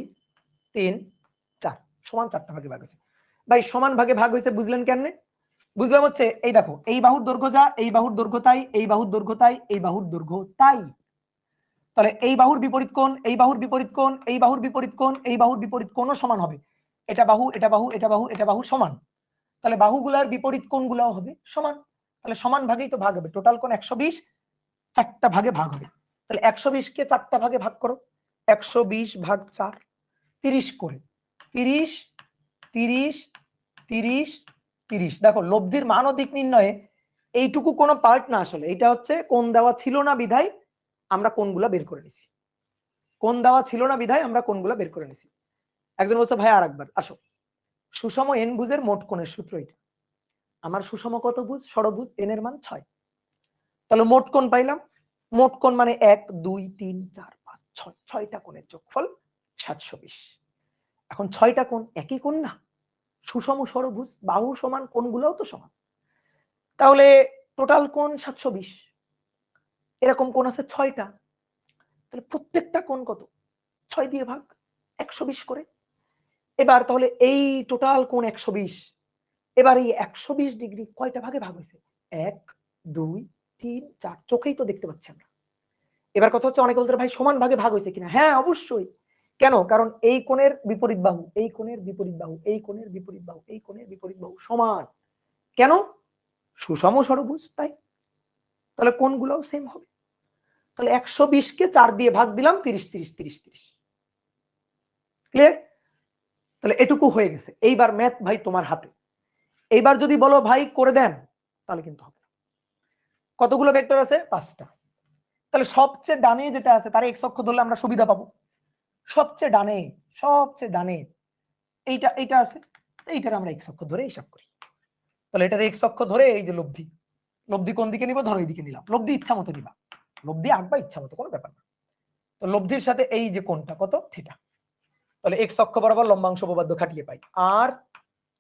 3 4, সমান 4টা ভাগে ভাগ হয়েছে। ভাই সমান ভাগে ভাগ হয়েছে বুঝলেন কেমনে? বুঝলাম হচ্ছে এই দেখো, এই বাহুর দৈর্ঘ্য যা, এই বাহুর দৈর্ঘ্য তাই, এই বাহুর দৈর্ঘ্য তাই, এই বাহুর দৈর্ঘ্য তাই। তাহলে এই বাহুর বিপরীত কোণ, এই বাহুর বিপরীত কোণ, এই বাহুর বিপরীত কোণ, এই বাহুর বিপরীত কোণও সমান হবে। এটা বাহু, এটা বাহু, এটা বাহু, এটা বাহু সমান, তাহলে বাহুগুলার বিপরীত কোণগুলোও হবে সমান। তাহলে সমান ভাগেই তো ভাগ হবে, টোটাল কোণ 120 4টা ভাগে ভাগ হবে। তাহলে 120 কে 4টা ভাগে ভাগ করো, 120 ভাগ 4 30 করে, 30 30 30 30। দেখো লব্ধির মান ও দিক নির্ণয়ে এইটুকু কোনো পার্ট না, আসলে এটা হচ্ছে কোণ দেওয়া ছিল না বিধায় আমরা কোণগুলো বের করে নিছি। কোণ দেওয়া ছিল না বিধায় আমরা কোণগুলো বের করে নিছি। একজন বলছে ভাই আরেকবার আসো, সুষম এন ভুজের মোট কোণের সূত্র এটা। আমার সুষম কত ভুজ? ষড়ভুজ, n এর মান 6। তাহলে মোট কোণ পাইলাম, মোট কোণ মানে 1 2 3 4 5 6, 6টা কোণের যোগফল 720। এখন 6টা কোণ একই কোণ না? সুষম ষড়ভুজ, বাহু সমান, কোণগুলোও তো সমান। তাহলে টোটাল কোণ 720, এরকম কোণ আছে 6টা। তাহলে প্রত্যেকটা কোণ কত? 6 দিয়ে ভাগ, 120 করে। এবার তাহলে এই টোটাল কোণ 120, এবার এই 120 ডিগ্রি কয়টা ভাগে ভাগ হয়েছে? 1 2 3 4, চোখেই তো দেখতে পাচ্ছি আমরা। এবার কথা হচ্ছে অনেকে বলতে ভাই সমান ভাগে ভাগ হয়েছে কিনা? হ্যাঁ অবশ্যই, কেন? কারণ এই কোণের বিপরীত বাহু, এই কোণের বিপরীত বাহু, এই কোণের বিপরীত বাহু, এই কোণের বিপরীত বাহু সমান। কেন? সুষম ষড়ভুজ, তাই। তাহলে কোণগুলোও সেম হবে। তাহলে 120 কে 4 দিয়ে ভাগ দিলাম, 30 30 30 30। ক্লিয়ার? তাহলে এটুকু হয়ে গেছে। এইবার ম্যাথ ভাই তোমার হাতে। এইবার যদি বলো ভাই করে দেন, তাহলে কিন্তু হবে না। কতগুলো ভেক্টর আছে? 5টা। তাহলে সবচেয়ে ডানে যেটা আছে তার এক্স অক্ষ ধরলে আমরা সুবিধা পাবো। সবচেয়ে ডানে এইটা আছে, এইটার আমরা এক্স অক্ষ ধরে হিসাব করি। তাহলে এটার এক্স অক্ষ ধরে এই যে লব্ধি, লব্ধি কোন দিকে নিব? ধরো এইদিকে নিলাম। লব্ধি ইচ্ছা মতো নিবা, লব্ধি আঁকবা ইচ্ছা মতো, কোনো ব্যাপার না। তো লব্ধির সাথে এই যে কোণটা কত? থিটা। তাহলে এক্স অক্ষ বরাবর লম্বাংশ উপপাদ্য খাটিয়ে পাই আর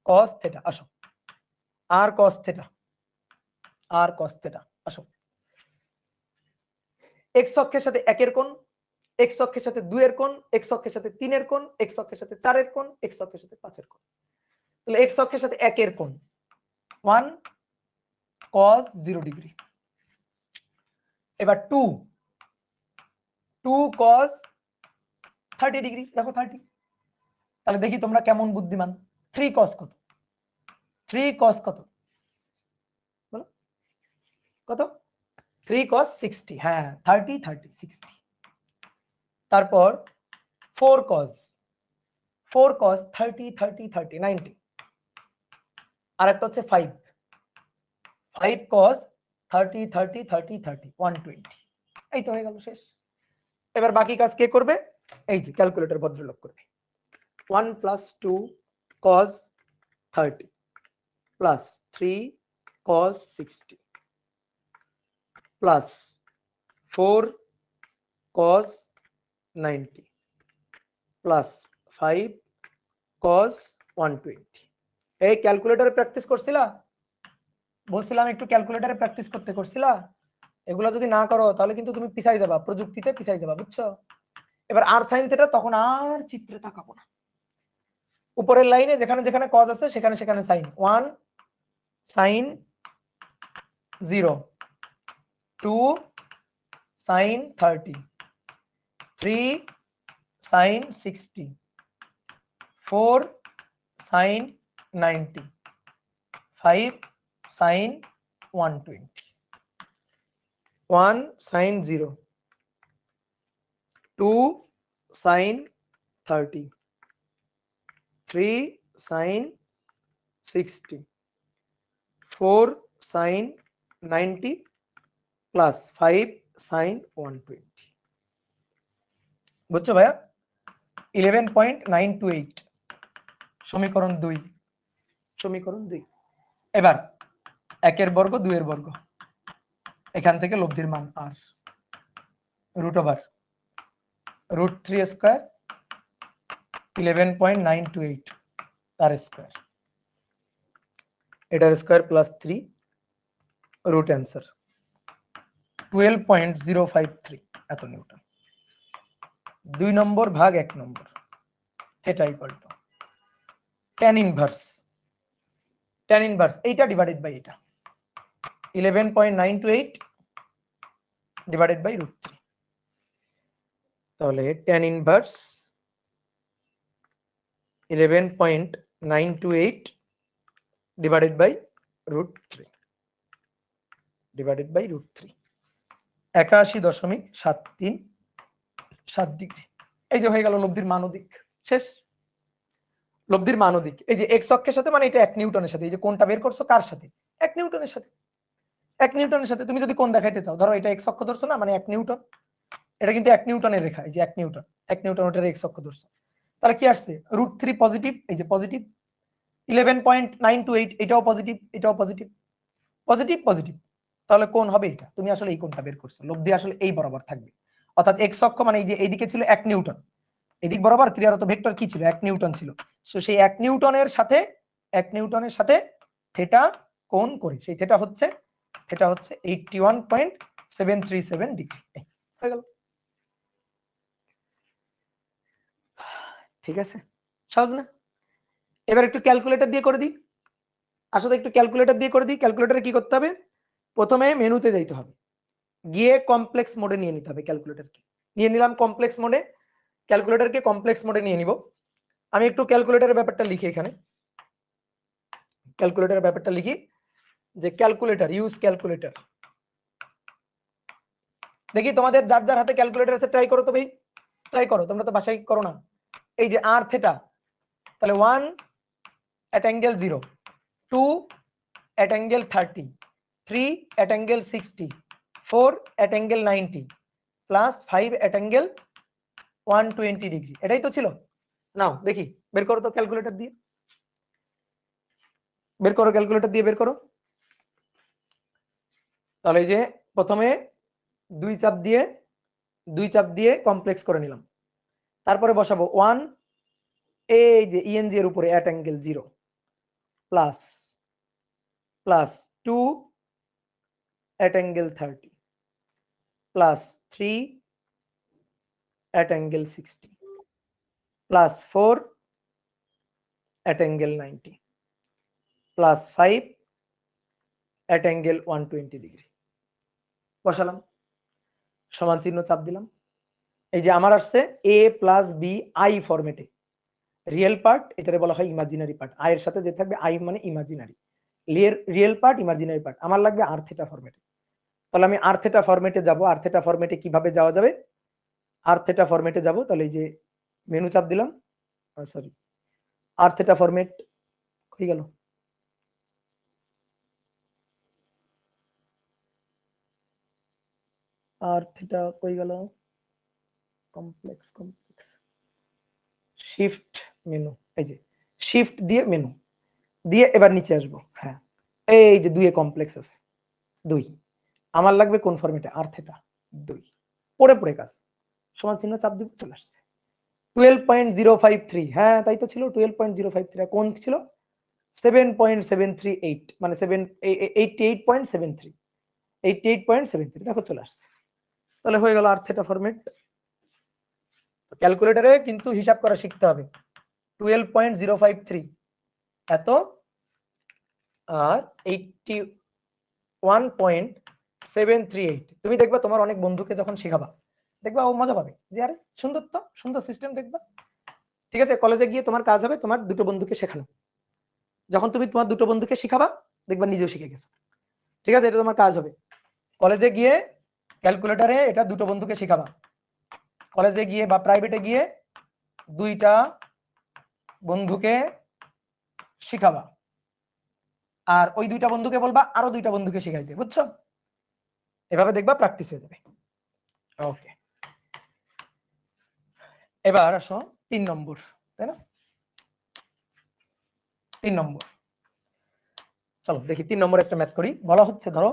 cos থিটা। আসো, আর cos থিটা, আর cos থিটা। আসো, এক্স অক্ষের সাথে 1 এর কোণ, এক্স অক্ষের সাথে 2 এর কোণ, এক্স অক্ষের সাথে 3 এর কোণ, এক্স অক্ষের সাথে 4 এর কোণ, এক্স অক্ষের সাথে 5 এর কোণ। তাহলে এক্স অক্ষের সাথে 1 এর কোণ 1 cos 0 ডিগ্রি। এবার 2 cos 30 ডিগ্রি। দেখো 30। তাহলে দেখি তোমরা কেমন বুদ্ধিমান। 3 cos কত? 3 cos কত? বলো কত? 3 cos 60। হ্যাঁ, 30 30 60। তারপর 4 cos 30 30 30 90। আর একটা হচ্ছে 5 cos 30 30 30 30 120। এই তো হয়ে গেল, শেষ। এবার বাকি কাজ কে করবে? এই যে ক্যালকুলেটর ভদ্রলোক করবে। 1 + 2 cos 30 plus 3 cos 60 plus 4 cos 90 plus 5 cos 120। এই ক্যালকুলেটরে প্র্যাকটিস করছিলা? বলছিলাম একটু ক্যালকুলেটরে প্র্যাকটিস করছিলা? এগুলো যদি না করো তাহলে কিন্তু তুমি পিছাই যাবা, প্রযুক্তিতে পিছাই যাবা, বুঝছো? এবার আর sin থিটা, তখন আর চিত্রে তাকাবো না। উপরের লাইনে যেখানে যেখানে cos আছে সেখানে সেখানে sin। 1 sin 0, 2 sin 30, 3 sin 60, 4 sin 90, 5 sin 120, 1 sin 0, 2 sin 30, 3 sin 60, 4 sin 90 plus 5 sin 120। বুঝছো ভাইয়া? 11.928 সমীকরণ 2। সমীকরণ 2। এবার 1 এর বর্গ 2 এর বর্গ, এখান থেকে লব্ধির মান আর √3 স্কয়ার 11.928 তার স্কয়ার, এটার স্কয়ার প্লাস 3 রুট অ্যান্সার 12.053 এত নিউটন। 2 নম্বর ভাগ 1 নম্বর, theta equal to tan inverse এইটা ডিভাইডেড বাই এটা 11.928 ডিভাইডেড বাই √3। তাহলে tan inverse 11.928 divided by √3 divided by √3 81.737 degree. এই যে হয়ে গেল লব্ধির মান ও দিক। শেষ। লব্ধির মান ও দিক। এই যে এক্স অক্ষের সাথে, মানে এটা 1 নিউটনের সাথে। এই যে কোণটা বের করছো কার সাথে? 1 নিউটনের সাথে। 1 নিউটনের সাথে তুমি যদি কোণ দেখাইতে চাও, ধরো এটা এক্স অক্ষ ধরছো না, মানে 1 নিউটন। এটা কিন্তু 1 নিউটনের রেখা। এই যে 1 নিউটন, 1 নিউটন ওটার এক্স অক্ষ ধরছো। তাহলে কি আসছে? √3 পজিটিভ, এই যে পজিটিভ। 11.928 এটাও পজিটিভ, এটাও পজিটিভ, পজিটিভ পজিটিভ। তাহলে কোণ হবে এটা। তুমি আসলে এই কোণটা বের করছো। লব্ধি আসলে এই বরাবর থাকবে। অর্থাৎ এক্স অক্ষ মানে এই যে এইদিকে ছিল 1 নিউটন, এদিক বরাবর ক্রিয়ারত ভেক্টর কি ছিল? 1 নিউটন ছিল। সো সেই 1 নিউটনের সাথে থিটা কোণ করি। সেই থিটা হচ্ছে 81.737 ডিগ্রি। হয়ে গেল। ঠিক আছে, সহজ না? এবার একটু ক্যালকুলেটর দিয়ে করে দিই। আসলে একটু ক্যালকুলেটর দিয়ে করে দিই। ক্যালকুলেটরে কি করতে হবে? প্রথমে মেনুতে যাইতে হবে, গিয়ে কমপ্লেক্স মোডে নিয়ে নিতে হবে। ক্যালকুলেটরকে নিয়ে নিলাম কমপ্লেক্স মোডে। ক্যালকুলেটরকে কমপ্লেক্স মোডে নিয়ে নিব। আমি একটু ক্যালকুলেটরের ব্যাপারটা লিখি এখানে, ক্যালকুলেটরের ব্যাপারটা লিখি যে ক্যালকুলেটর, ইউজ ক্যালকুলেটর। দেখি তোমাদের যার যার হাতে ক্যালকুলেটর আছে ট্রাই করো তো ভাই, ট্রাই করো, তোমরা তো বাসায় করো না। এই যে r থিটা, তাহলে 1 at angle 0, 2 at angle 30, 3 at angle 60, 4 at angle 90 plus 5 at angle 120 degree. এটাই তো ছিল। নাও দেখি বের করো তো ক্যালকুলেটর দিয়ে, বের করো ক্যালকুলেটর দিয়ে বের করো। তাহলে এই যে প্রথমে দুই চাপ দিয়ে কমপ্লেক্স করে নিলাম, তারপরে বসাবো 1 এই যে ইএনজি এর উপরে at angle 0 plus 2 at angle 30 plus 3 at angle 60 plus 4 at angle 90 plus 5 at angle 120 degree বসালাম, সমান চিহ্ন চাপ দিলাম। এই যে আমার আসছে a প্লাস বি আই ফরম্যাটে, রিয়েল পার্ট এটারে বলা হয় ইমাজিনারি পার্ট, আই এর সাথে যে থাকবে আই মানে imaginary, real part imaginary part. আমার লাগবে আর থিটা ফরম্যাটে। তাহলে আমি আর থিটা ফরম্যাটে যাব। আর থিটা ফরম্যাটে কিভাবে যাওয়া যাবে? আর থিটা ফরম্যাটে যাব, তাহলে এই যে মেনু চাপ দিলাম, সরি আর থিটা ফরম্যাট হয়ে গেল। আর থিটা কই গেল? কমপ্লেক্স শিফট মেনু, এই যে শিফট দিয়ে মেনু দিয়ে এবার নিচে আসবো। হ্যাঁ এই যে 2 এ কমপ্লেক্স আছে 2, আমার লাগবে কোন ফরম্যাটে? আর থিটা 2, পড়ে কাজ, সমান চিহ্ন চাপ দিব, চলে আসছে 12.053। হ্যাঁ তাই তো ছিল 12.053। কোন ছিল? 7.738, মানে 88.73, 88.73। দেখো চলে আসছে। তাহলে হয়ে গেল আর থিটা ফরম্যাট। ক্যালকুলেটরে কিন্তু হিসাব করা শিখতে হবে। 12.053 এত আর 81.738। তুমি দেখবা তোমার অনেক বন্ধুকে যখন শেখাবা, দেখবা ও মজা পাবে যে আরে সুন্দর তো, সুন্দর সিস্টেম দেখবা। ঠিক আছে, কলেজে গিয়ে তোমার কাজ হবে তোমার দুটো বন্ধুকে শেখানো। যখন তুমি তোমার দুটো বন্ধুকে শিখাবা দেখবা নিজেও শিখে গেছো। ঠিক আছে, এটা তোমার কাজ হবে। কলেজে গিয়ে ক্যালকুলেটরে এটা দুটো বন্ধুকে শেখাবা, কলেজে গিয়ে বা প্রাইভেটে গিয়ে দুইটা বন্ধুকে শিখাবা, আর ওই দুইটা বন্ধুকে বলবা আরো দুইটা বন্ধুকে শিখাইতে, বুঝছো? এভাবে দেখবা প্র্যাকটিস হয়ে যাবে। ওকে, এবার আসো 3 নম্বর, তাই না? 3 নম্বর, চলো দেখি 3 নম্বর একটা ম্যাথ করি। বলা হচ্ছে ধরো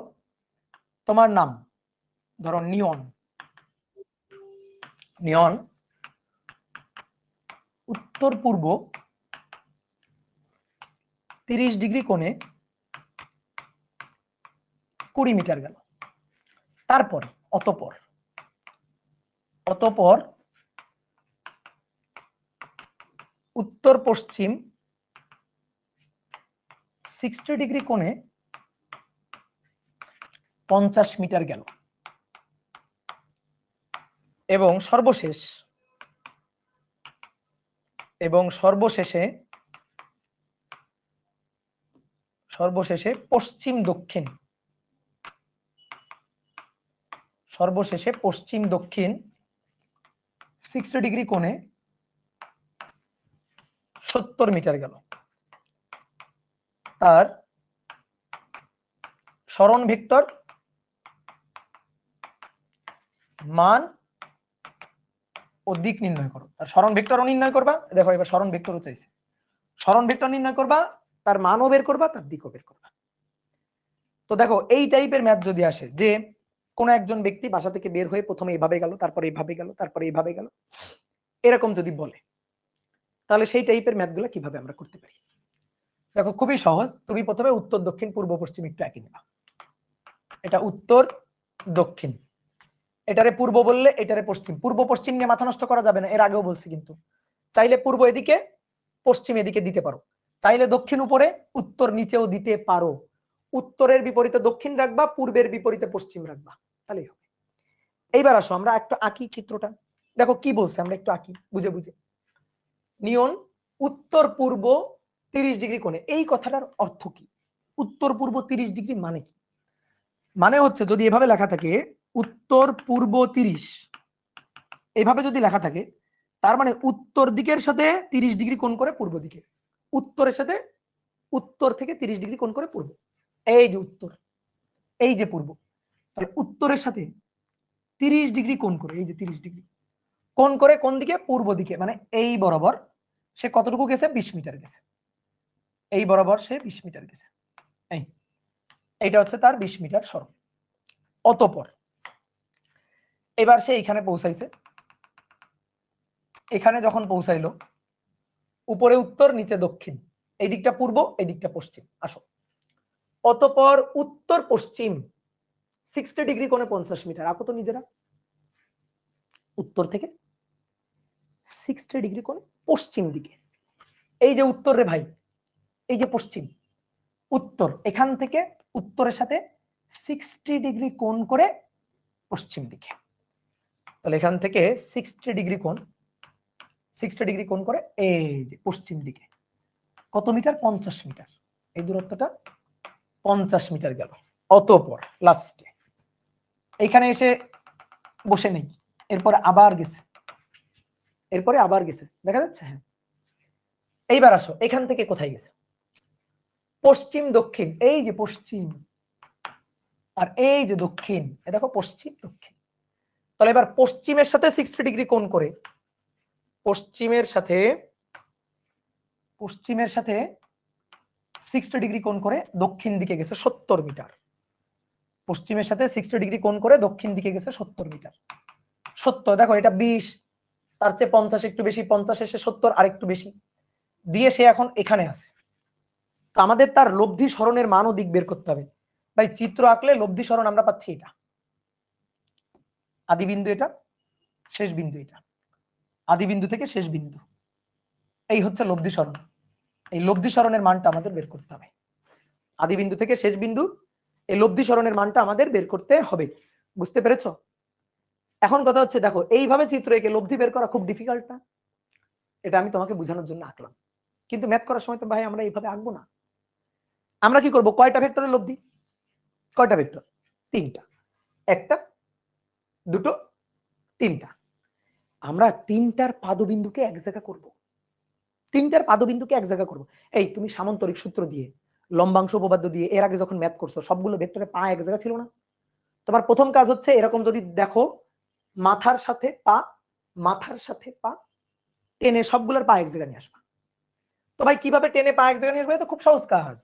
তোমার নাম ধরো নিয়ন, নিয়ন উত্তর পূর্ব 30 ডিগ্রি কোণে 20 মিটার গেল। তারপর অতঃপর উত্তর পশ্চিম 60 ডিগ্রি কোণে 50 মিটার গেল এবং সর্বশেষে পশ্চিম দক্ষিণ 60 ডিগ্রি কোণে 70 মিটার গেল। তার সরণ ভেক্টর মান ও দিক নির্ণয় করো। তার সরণ ভেক্টরও নির্ণয় করবা। দেখো এবার সরণ ভেক্টরও চাইছে, সরণ ভেক্টর নির্ণয় করবা, তার মানও বের করবা, তার দিকও বের করবা। তো দেখো এই টাইপের ম্যাথ যদি আসে যে কোন একজন ব্যক্তি বাসা থেকে বের হয়ে প্রথমে এইভাবে গেল, তারপরে এইভাবে গেল, তারপরে এইভাবে গেল, এরকম যদি বলে, তাহলে সেই টাইপের ম্যাথগুলো কিভাবে আমরা করতে পারি? দেখো খুবই সহজ। তুমি প্রথমে উত্তর দক্ষিণ পূর্ব পশ্চিম একটু এঁকে নেবা। এটা উত্তর দক্ষিণ, এটারে পূর্ব বললে এটারে পশ্চিম। পূর্ব পশ্চিম নিয়ে মাথা নষ্ট করা যাবে না, এর আগেও বলছি। কিন্তু চাইলে পূর্ব এদিকে, পশ্চিম এদিকে দিতে পারো, চাইলে দক্ষিণ উপরে উত্তর নিচেও দিতে পারো। উত্তরের বিপরীতে দক্ষিণ রাখবা, পূর্বের বিপরীতে পশ্চিম রাখবা, তাহলেই হবে। এইবার আসো আমরা একটু আঁকি চিত্রটা। দেখো কি বলছে, আমরা একটু আঁকি বুঝে বুঝে। নিয়ন উত্তর পূর্ব 30 ডিগ্রি কোণে, এই কথাটার অর্থ কি? উত্তর পূর্ব 30 ডিগ্রি মানে কি? মানে হচ্ছে যদি এভাবে লেখা থাকে উত্তর পূর্ব 30, এভাবে যদি লেখা থাকে তার মানে উত্তর দিকের সাথে 30 ডিগ্রি কোণ করে পূর্ব দিকে, উত্তরের সাথে উত্তর থেকে 30 ডিগ্রি কোণ করে পূর্ব, এই যে উত্তর, এই যে পূর্ব, তাহলে উত্তরের সাথে 30 ডিগ্রি কোণ করে, এই যে 30 ডিগ্রি কোণ করে কোন দিকে? পূর্ব দিকে, মানে এই বরাবর সে কতটুকু গেছে? 20 মিটার গেছে, এই বরাবর সে 20 মিটার গেছে, এইটা হচ্ছে তার 20 মিটার সরণ। অতঃপর এবার সে এখানে পৌঁছাইছে, এখানে যখন পৌঁছাইলো উপরে উত্তর নিচে দক্ষিণ, এই দিকটা পূর্ব এই দিকটা পশ্চিম। আসো, অতঃপর উত্তর পশ্চিম 60 ডিগ্রি কোণে 50 মিটার, আঁকো তো নিজেরা। উত্তর থেকে 60 ডিগ্রি কোণে পশ্চিম দিকে, এই যে উত্তর রে ভাই, এই যে পশ্চিম, উত্তর এখান থেকে উত্তরের সাথে 60 ডিগ্রি কোণ করে পশ্চিম দিকে। তাহলে এখান থেকে 60 ডিগ্রি কোণ, 60 ডিগ্রি কোণ করে এই যে পশ্চিম দিকে কত মিটার? 50 মিটার, এই দূরত্বটা 50 মিটার গেল। অতঃপর লাস্টে এখানে এসে বসে নেই, এরপরে আবার গেছে, এরপরে আবার গেছে, দেখা যাচ্ছে? হ্যাঁ। এইবার আসো, এখান থেকে কোথায় গেছে? পশ্চিম দক্ষিণ, এই যে পশ্চিম, আর এই যে দক্ষিণ, এ দেখো পশ্চিম দক্ষিণ। তাহলে এবার পশ্চিমের সাথে 60 ডিগ্রি কোণ করে, পশ্চিমের সাথে 60 ডিগ্রি কোণ করে দক্ষিণ দিকে গেছে 70 মিটার। পশ্চিমের সাথে 60 ডিগ্রি কোণ করে দক্ষিণ দিকে গেছে 70 মিটার। 70, দেখো এটা 20, তার চেয়ে 50 একটু বেশি, 50 এসে 70 আর একটু বেশি দিয়ে সে এখন এখানে আছে। তো আমাদের তার লব্ধি সরণের মান ও দিক বের করতে হবে। ভাই চিত্র আঁকলে লব্ধি সরণ আমরা পাচ্ছি এটা, আদি বিন্দু এটা, শেষ বিন্দু এটা, আদি বিন্দু থেকে শেষ বিন্দু, এই হচ্ছে লব্ধি সরণ। এই লব্ধি সরণের মানটা আমাদের বের করতে হবে, আদি বিন্দু থেকে শেষ বিন্দু, এই লব্ধি সরণের মানটা আমাদের বের করতে হবে। বুঝতে পেরেছো? এখন কথা হচ্ছে দেখো এইভাবে চিত্র এঁকে লব্ধি বের করা খুব ডিফিকাল্ট না? এটা আমি তোমাকে বোঝানোর জন্য আঁকলাম, কিন্তু ম্যাথ করার সময় তো ভাই আমরা এইভাবে আঁকবো না। আমরা কি করব? কয়টা ভেক্টরের লব্ধি? কয়টা ভেক্টর? 3টা, একটা, দুটো, 3টা। আমরা 3টার পাদবিন্দুকে এক জায়গা করব, 3টার পাদবিন্দুকে এক জায়গা করব। এই তুমি সামান্তরিক সূত্র দিয়ে, লম্বাংশ উপপাদ্য দিয়ে এর আগে যখন ম্যাথ করছো সবগুলো ভেক্টরে পা এক জায়গা ছিল না? তোমার প্রথম কাজ হচ্ছে এরকম যদি দেখো মাথার সাথে পা, মাথার সাথে পা টেনে সবগুলোর পা এক জায়গায় নিয়ে আসবা। তো ভাই কিভাবে টেনে পা এক জায়গায় নিয়ে আসবে? তো খুব সহজ কাজ,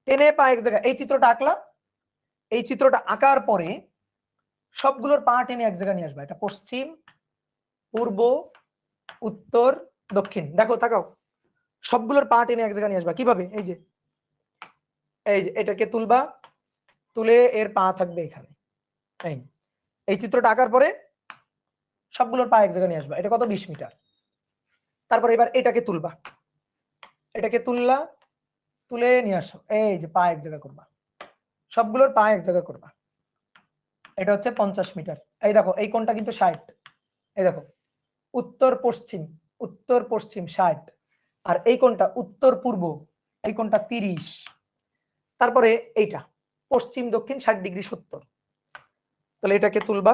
টেনে পা এক জায়গায়, এই চিত্রটা আঁকলা, এই চিত্রটা আঁকার পরে সবগুলোর পা টেনে এক জায়গায় নিয়ে আসবা। এটা পশ্চিম, পূর্ব, উত্তর, দক্ষিণ, দেখো তাকাও, সবগুলোর পা টেনে এক জায়গায় নিয়ে আসবা। কিভাবে? এই যে এটাকে তুলবা, তুলে এর পা থাকবে এখানে, এই চিত্রটা আঁকার পরে সবগুলোর পা এক জায়গায় নিয়ে আসবা। এটা কত? 20 মিটার। তারপর এবার এটাকে তুলবা, এটাকে তুললা, তুলে নিয়ে আসো, এই যে পা এক জায়গায় করবা, সবগুলোর পা এক জায়গায় করবা। এটা হচ্ছে 50 মিটার। এই দেখো এই কোণটা কিন্তু 60, এই দেখো উত্তর পশ্চিম, উত্তর পশ্চিম 60, আর এই কোণটা উত্তর পূর্ব, এই কোণটা 30। তারপরে এইটা পশ্চিম দক্ষিণ 60 ডিগ্রি 70। তাহলে এটাকে তুলবা,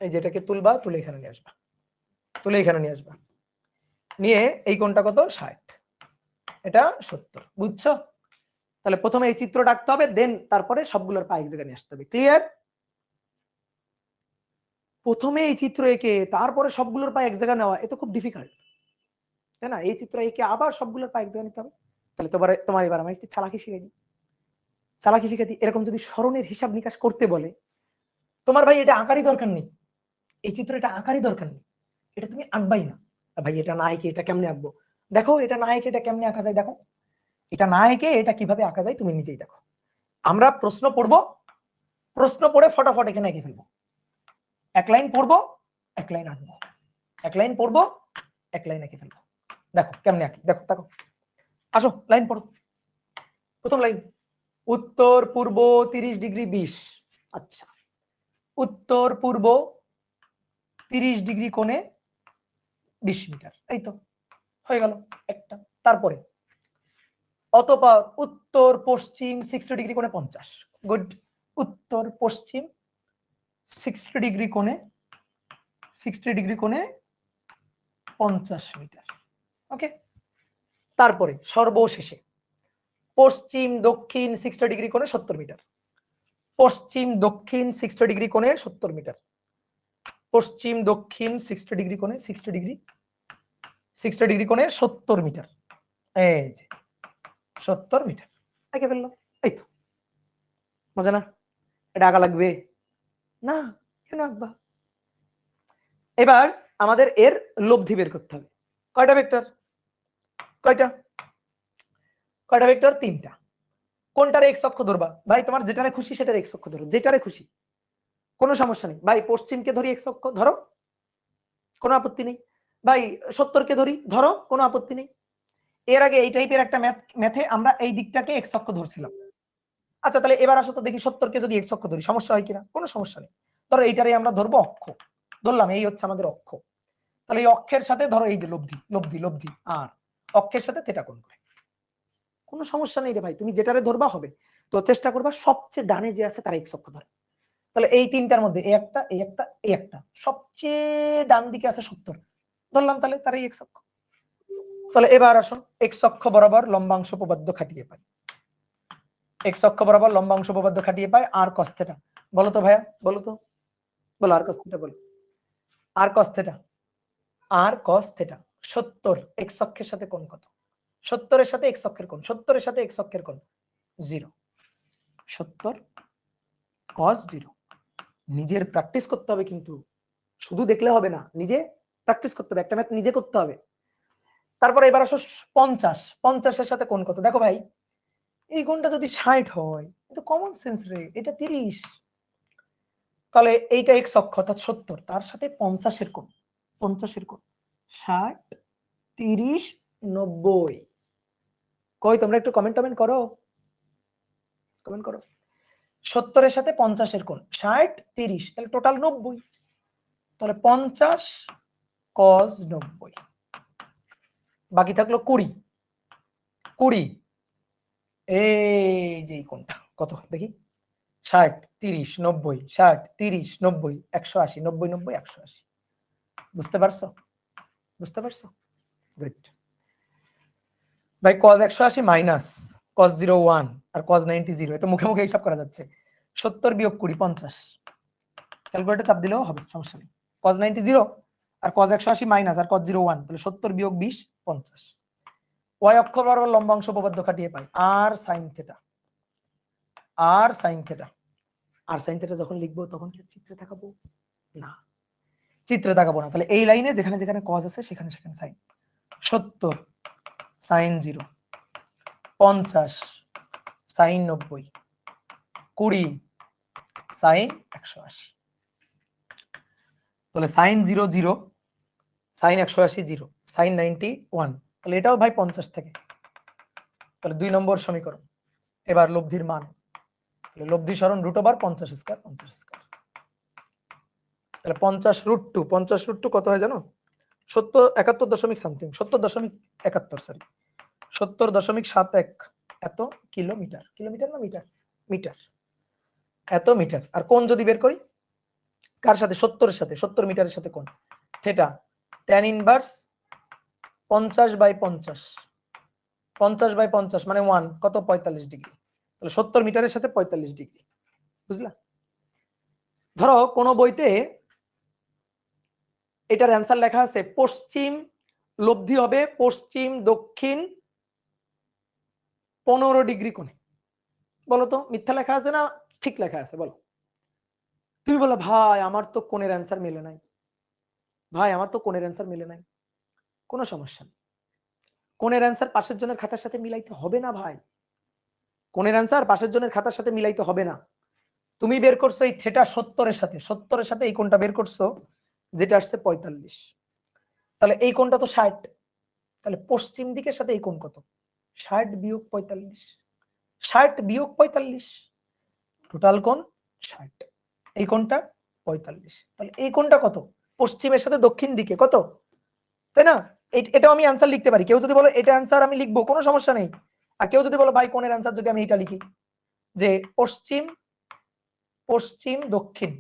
এই যে এটাকে তুলবা, তুলে এখানে নিয়ে আসবা, তুলে এখানে নিয়ে আসবা, নিয়ে এই কোণটা কত? 60, এটা 70। বুঝছো? তাহলে প্রথমে এই চিত্রটা আঁকতে হবে, দেন তারপরে সবগুলোর পা এক জায়গায় নিয়ে আসতে হবে। ক্লিয়ার? প্রথমে এই চিত্র এঁকে তারপরে সবগুলোর পা এক জায়গায় নেওয়া, এটা খুব ডিফিকাল্ট, তাই না? এই চিত্র এঁকে আবার সবগুলোর পা এক জায়গায় নিতে হবে। তাহলে তোমার এবার আমি একটু চালাকি শিখাই দিই, চালাকি শিখাই দিই। এরকম যদি সরণের হিসাব নিকাশ করতে বলে, তোমার ভাই এটা আঁকারই দরকার নেই, এই চিত্র এটা আঁকারই দরকার নেই, এটা তুমি আঁকবাই না। ভাই এটা না এঁকে এটা কেমনে আঁকবো? দেখো এটা না এঁকে এটা কেমনে আঁকা যায়, দেখো এটা না এঁকে এটা কিভাবে আঁকা যায় তুমি নিজেই দেখো। আমরা প্রশ্ন পড়বো, প্রশ্ন পড়ে ফটাফট এখানে এঁকে ফেলবো, এক লাইন পড়বো, এক লাইন আঁকবো, এক লাইন পড়বো, এক লাইন এঁকে ফেলবো। দেখো কেমনে আঁকি, দেখো দেখো, আসো লাইন পড়ো। প্রথম লাইন, উত্তর পূর্ব 30 ডিগ্রি 20। আচ্ছা, উত্তর পূর্ব 30 ডিগ্রি কোণে 20 মিটার, এই তো হয়ে গেল একটা। তারপরে অতঃপর উত্তর পশ্চিম 60 ডিগ্রি কোণে 50, গুড। উত্তর পশ্চিম 60 ডিগ্রি কোণে 50 মিটার, ওকে। তারপরে সর্বশেষে পশ্চিম দক্ষিণ 60 ডিগ্রি কোণে 70 মিটার, পশ্চিম দক্ষিণ 60 ডিগ্রি কোণে 70 মিটার, পশ্চিম দক্ষিণ 60 ডিগ্রি কোণে 60 ডিগ্রি কোণে 70 মিটার, এই যে 70 মিটার এঁকে ফেললো, এই তো। মজা না? এটা আঁকা লাগবে না? কেন আঁকবা? এবার আমাদের এর লব্ধি বের করতে হবে। কয়টা ভেক্টর? কয়টা ভেক্টর? 3টা। কোনটার এক্স অক্ষ ধরবা? ভাই তোমার যেটারে খুশি সেটার এক্স অক্ষ ধরো, যেটারে খুশি, কোনো সমস্যা নেই। ভাই পশ্চিমকে ধরি এক্স অক্ষ, ধরো, কোনো আপত্তি নেই। ভাই 70কে ধরি, ধরো, কোনো আপত্তি নেই। এর আগে এই টাইপের একটা ম্যাথে আমরা এই দিকটাকে এক্স অক্ষ ধরছিলাম। আচ্ছা তাহলে এবার আসো তো দেখি 70কে যদি এক্স অক্ষ ধরি সমস্যা হয় কিনা? কোনো সমস্যা নেই। ধরো এইটারে আমরা ধরবো অক্ষ, ধরলাম এই হচ্ছে আমাদের অক্ষ। তাহলে এই অক্ষের সাথে ধরো এই যে লব্ধি আর অক্ষের সাথে থেটা কোণ করে, কোনো সমস্যা নেই রে ভাই, তুমি যেটারে ধরবা হবে। তো চেষ্টা করবা সবচেয়ে ডানে যে আছে তার এক্স অক্ষ ধরে। তাহলে এই তিনটার মধ্যে এই একটা সবচেয়ে ডান দিকে আছে 70, ধরলাম, তাহলে তার এই এক্স অক্ষ। তাহলে এবার আসো এক্স অক্ষ বরাবর লম্বাংশ উপপাদ্য খাটিয়ে পাই, এক্স অক্ষ বরাবর লম্বাংশ উপপাদ্য খাটিয়ে পাই আর cos θ। বলো তো ভাইয়া, বলো তো, বলো আর cos θ, বলো আর cos θ, আর cos θ। 70 এক্স অক্ষের সাথে কোণ কত? 70 এর সাথে এক্স অক্ষের কোণ, 70 এর সাথে এক্স অক্ষের কোণ 0, 70 cos 0। নিজের প্র্যাকটিস করতে হবে, কিন্তু শুধু দেখলে হবে না, নিজে প্র্যাকটিস করতে হবে, একটা ম্যাথ নিজে করতে হবে। তারপরে এবার আসো 50, 50 এর সাথে কোণ কত? দেখো ভাই এই কোণটা যদি 60 হয়, এটা কমন সেন্স রে, এটা 30। তাহলে এইটা এক্স অক্ষ অর্থাৎ 70, তার সাথে 50 এর কোণ, 50 এর কোণ 60, 30, 90। কই তোমরা একটু কমেন্ট করো, কমেন্ট করো। 70 এর সাথে 50 এর কোণ 60, 30, তাহলে টোটাল 90। তাহলে 50 cos 90, বাকি থাকলো 20, এই যে কোণটা কত দেখি, 60, 30, 90, 60, 30, 90, 180, 90, 90, 180। বুঝতে পারছো? বুঝতে পারছো? গুড। ভাই cos 180 মাইনাস cos 0 1 আর cos 90 0, এটা মুখে মুখে হিসাব করা যাচ্ছে। 70 বিয়োগ 20 50, ক্যালকুলেটর চাপ দিলেও হবে, সমস্যা নেই। cos 90 0 আর cos 180 মাইনাস আর cos 0 1, তাহলে 70 বিয়োগ 20 50। y অক্ষ বরাবর লম্বাংশ উপপাদ্য খাটিয়ে পাই আর sin θ, আর sin θ। আর sin θ যখন লিখবো তখন কি চিত্রে দেখাবো? না, চিত্রে দেখাবো না। তাহলে এই লাইনে যেখানে যেখানে cos আছে সেখানে সেখানে sin। 70 sin 0, 50 sin 90, 20 sin 180। তাহলে sin 0 0, sin 180 0, sin 90 1, তাহলে এটাও ভাই 50 থেকে। তাহলে 2 নম্বর সমীকরণ। এবার লব্ধির মান, তাহলে লব্ধি সরণ √50 স্কয়ার 50 স্কয়ার। তাহলে 50 √2, 50 √2 কত হয় জানো? 71 দশমিক সামথিং, 70.71, সরি 70.71 এত কিলোমিটার, কিলোমিটার না মিটার? মিটার, এত মিটার। আর কোণ যদি বের করি কার সাথে? 70 এর সাথে, 70 মিটারের সাথে কোণ থিটা, tan ইনভার্স 50/50, 50/50 মানে 1 কত? 45 ডিগ্রি। তাহলে 70 মিটারের সাথে 45 ডিগ্রি, বুঝলা? ধরো কোন বইতে এটার অ্যান্সার লেখা আছে পশ্চিম লব্ধি হবে পশ্চিম দক্ষিণ 15 ডিগ্রি কোণে। বলো তো মিথ্যা লেখা আছে না ঠিক লেখা আছে? বলো। তুমি বলো ভাই আমার তো কোণের অ্যান্সার মেলে নাই, ভাই আমার তো কোণের অ্যান্সার মেলে নাই। কোনো সমস্যা নেই, কোণের অ্যান্সার পাশের জনের খাতার সাথে মিলাইতে হবে না ভাই, কোণের অ্যান্সার পাশের জনের খাতার সাথে মিলাইতে হবে না। তুমি বের করছো এই থিটা 70 এর সাথে, 70 এর সাথে এই কোণটা বের করছো যেটা আসছে 45, তাহলে এই কোণটা তো 60, তাহলে পশ্চিম দিকের সাথে এই কোণ কত? 60 বিয়োগ 45, 60 বিয়োগ 45, টোটাল কোণ 60, এই কোণটা 45, তাহলে এই কোণটা কত? পশ্চিমের সাথে দক্ষিণ দিকে কত, তাই না? এটাও আমি অ্যান্সার লিখতে পারি। কেউ যদি বলো এটা অ্যান্সার আমি লিখবো, কোনো সমস্যা নেই। আর কেউ যদি বলো ভাই কোণের অ্যান্সার যদি আমি এটা লিখি, যে পশ্চিম পশ্চিম দক্ষিণ,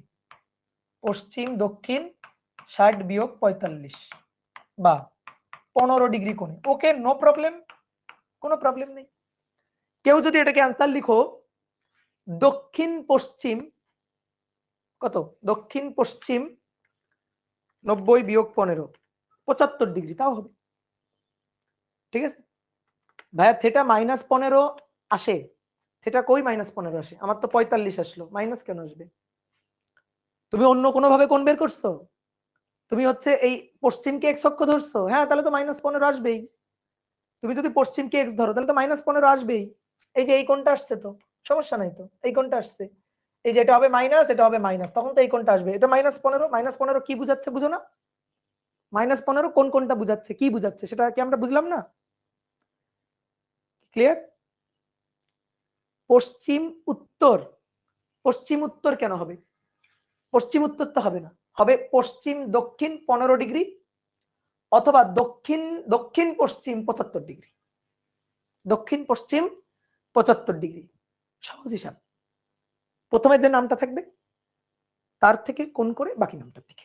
পশ্চিম দক্ষিণ 60 বিয়োগ 45 বা 15 ডিগ্রি কোণে, ওকে নো প্রবলেম, কোনো প্রবলেম নেই। কেউ যদি এটাকে অ্যান্সার লিখো দক্ষিণ পশ্চিম কত, দক্ষিণ পশ্চিম 90 বিয়োগ 15 75 ডিগ্রি, তাও হবে, ঠিক আছে ভাইয়া। থেটা -15 আসে, থেটা কই -15 আসে? আমার তো 45 আসলো, মাইনাস কেন আসবে? তুমি অন্য কোনো ভাবে কোণ বের করছো? তুমি হচ্ছে এই পশ্চিমকে এক্স অক্ষ ধরছো, হ্যাঁ তাহলে তো -15 আসবেই। তুমি যদি পশ্চিমকে এক্স ধরো তাহলে তো -15 আসবেই। এই যে এই কোণটা আসছে, তো সমস্যা নাই, তো এই কোণটা আসছে, এই যে এটা হবে মাইনাস, এটা হবে মাইনাস, তখন তো এই কোণটা আসবে। এটা -15 কি বুঝাচ্ছে বুঝো না? -15 কোন কোণটা বুঝাচ্ছে, কি বুঝাচ্ছে সেটা কি আমরা বুঝলাম না? ক্লিয়ার? পশ্চিম উত্তর, পশ্চিম উত্তর কেন হবে? পশ্চিম উত্তর তো হবে না, হবে পশ্চিম দক্ষিণ 15 ডিগ্রি অথবা দক্ষিণ দক্ষিণ পশ্চিম 75 ডিগ্রি, দক্ষিণ পশ্চিম 75 ডিগ্রি। সহজ হিসাব, প্রথমে যে নামটা থাকবে তার থেকে কোণ করে বাকি নামটার দিকে,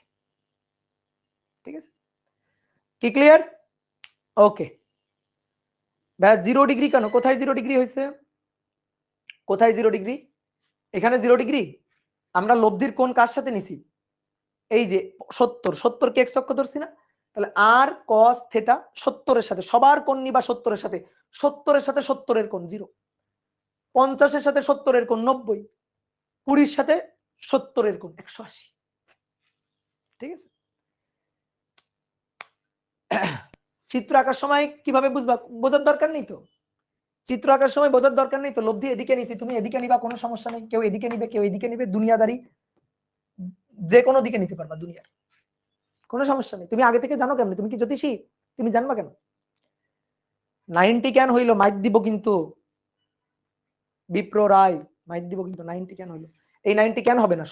ঠিক আছে? কি ক্লিয়ার? ওকে ব্যাস 0 ডিগ্রি কেন, কোথায় 0 ডিগ্রি হয়েছে, কোথায় 0 ডিগ্রি? এখানে 0 ডিগ্রি। আমরা লব্ধির কোণ কার সাথে নিছি? এই যে 70 কে এক্স অক্ষ ধরছি না, তাহলে আর cos থিটা 70 এর সাথে, সবার কোণ নিবা 70 এর সাথে, 70 এর সাথে 70 এর কোণ 0, 50 এর সাথে 70 এর কোণ 90, 20 এর সাথে 70 এর কোণ 180, ঠিক আছে? চিত্র আঁকার সময় কিভাবে বুঝবা, বোঝার দরকার নেই তো, চিত্র আঁকার সময় বোঝার দরকার নেই তো। লব্ধি এদিকে নিছি, তুমি এদিকে নিবা, কোনো সমস্যা নেই। কেউ এদিকে নিবে, কেউ এদিকে নিবে, দুনিয়াদারি যে কোনো দিকে নিতে পারবা দুনিয়ার, কোনো সমস্যা নেই। তুমি আগে থেকে জানো কেমন, তুমি কি জ্যোতিষী, তুমি জানবা কেন? 90 কেন হইলো, মাইক দিব কিন্তু, বিপ্র রায় মাইক দিব কিন্তু। 90 কেন হইলো, এই 90 কেন হবে না?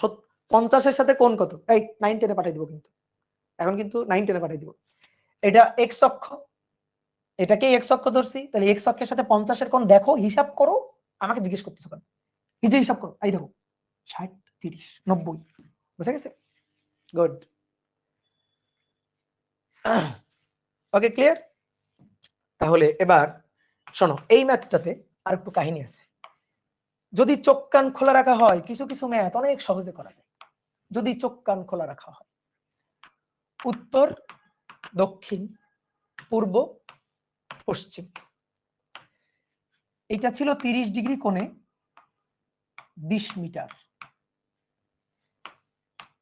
50 এর সাথে কোণ কত, এই 9 টেনে পাঠিয়ে দিব কিন্তু, এখন কিন্তু 9 টেনে পাঠিয়ে দিব। এটা এক্স অক্ষ, এটাকেই এক্স অক্ষ ধরছি, তাহলে এক্স অক্ষের সাথে 50 এর কোণ দেখো, হিসাব করো, আমাকে জিজ্ঞেস করতেছো কেন? নিজে হিসাব করো, এই দেখো 60 30 90, বুঝা গেছে? Good, okay clear? তাহলে এবার শোনো, এই ম্যাথটাতে আর একটু কাহিনী আছে। যদি চোখ কান খোলা রাখা হয়, কিছু কিছু ম্যাথ অনেক সহজে করা যায় যদি চোখ কান খোলা রাখা হয়। উত্তর দক্ষিণ পূর্ব পশ্চিম, এটা ছিল 30 ডিগ্রি কোণে 20 মিটার,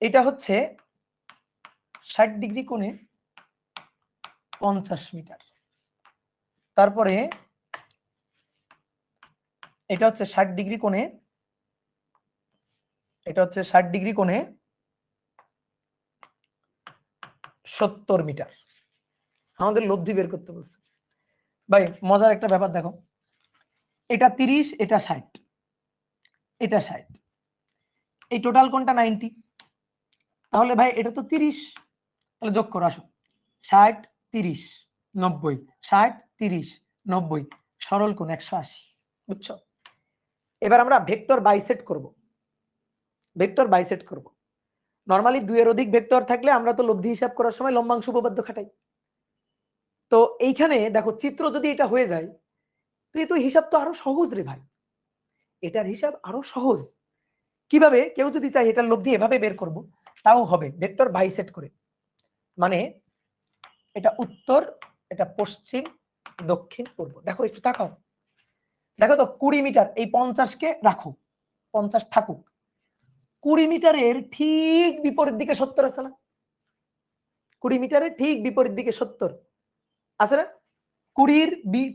এটা হচ্ছে 60 ডিগ্রি কোণে 50 মিটার, তারপরে এটা হচ্ছে 60 ডিগ্রি কোণে, এটা হচ্ছে 60 ডিগ্রি কোণে 70 মিটার। আমাদের লব্ধি বের করতে বলছে। ভাই মজার একটা ব্যাপার দেখো, এটা 30, এটা 60, এটা 60, এই টোটাল কোণটা 90, তাহলে ভাই এটা তো 30, তাহলে যোগ করো আসো, 60 30 90, 60 30 90, সরল কোণ 180, বুঝছো? এবার আমরা ভেক্টর বাইসেট করব, ভেক্টর বাইসেট করব। নরমালি দুইয়ের অধিক ভেক্টর থাকলে আমরা তো লব্ধি হিসাব করার সময় লম্বাংশ উপপাদ্য খাটাই। তো এইখানে দেখো চিত্র যদি এটা হয়ে যায়, তো হিসাব তো আরো সহজ রে ভাই, এটার হিসাব আরো সহজ। কিভাবে? কেউ যদি চায় এটার লব্ধি এভাবে বের করব, তাও হবে ভেক্টর বাইসেট করে। মানে এটা উত্তর, এটা পশ্চিম, দক্ষিণ পূর্ব। দেখো একটু তাকাও, দেখো তো 20 মিটার, এই 50 কে রাখো, 50 থাকুক, 20 মিটারের ঠিক বিপরীত দিকে 70 আছে না? 20 মিটারের ঠিক বিপরীত দিকে 70 আছে না? 20-র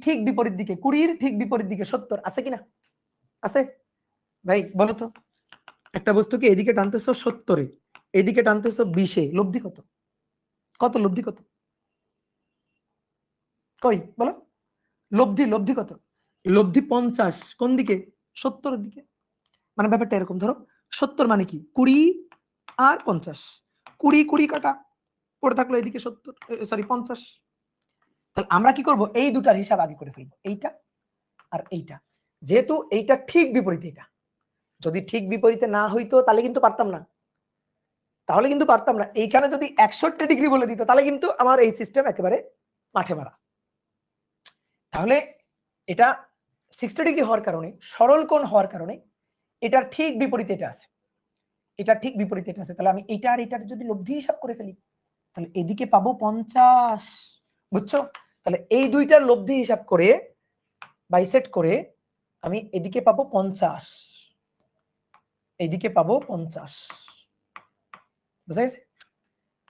ঠিক বিপরীত দিকে, 20-র ঠিক বিপরীত দিকে 70 আছে কিনা? আছে। ভাই বলো তো, একটা বস্তুকে এদিকে টানতেছো 70-এ, এদিকে টানতেছো 20-এ, লব্ধি কত? কত লব্ধি কত? কই বলো, লব্ধি লব্ধি কত? লব্ধি 50, কোন দিকে? 70-এর দিকে। মানে ব্যাপারটা এরকম, ধরো 70 মানে কি 20 আর 50, 20 20 কাটা পড়ে থাকলো এদিকে 70 সরি 50। তাহলে আমরা কি করব, এই দুটার হিসাব আগে করে ফেলবো, এইটা আর এইটা। যেহেতু এইটা ঠিক বিপরীত, এটা যদি ঠিক বিপরীতে না হইতো তাহলে কিন্তু পারতাম না, তাহলে কিন্তু পারতাম না। এইখানে যদি 61 ডিগ্রি বলে দিত তাহলে কিন্তু আমার এই সিস্টেম একেবারে মাঠে মারা। তাহলে এটা 60 ডিগ্রি হওয়ার কারণে, সরল কোণ হওয়ার কারণে এটার ঠিক বিপরীতে এটা আছে, এটা ঠিক বিপরীতে এটা আছে। তাহলে আমি এটা আর এটার যদি লব্ধি হিসাব করে ফেলি তাহলে এদিকে পাবো 50, বুঝছো? তাহলে এই দুইটার লব্ধি হিসাব করে বাইসেট করে আমি এদিকে পাবো 50, এইদিকে পাবো 50, বুঝা গেছে?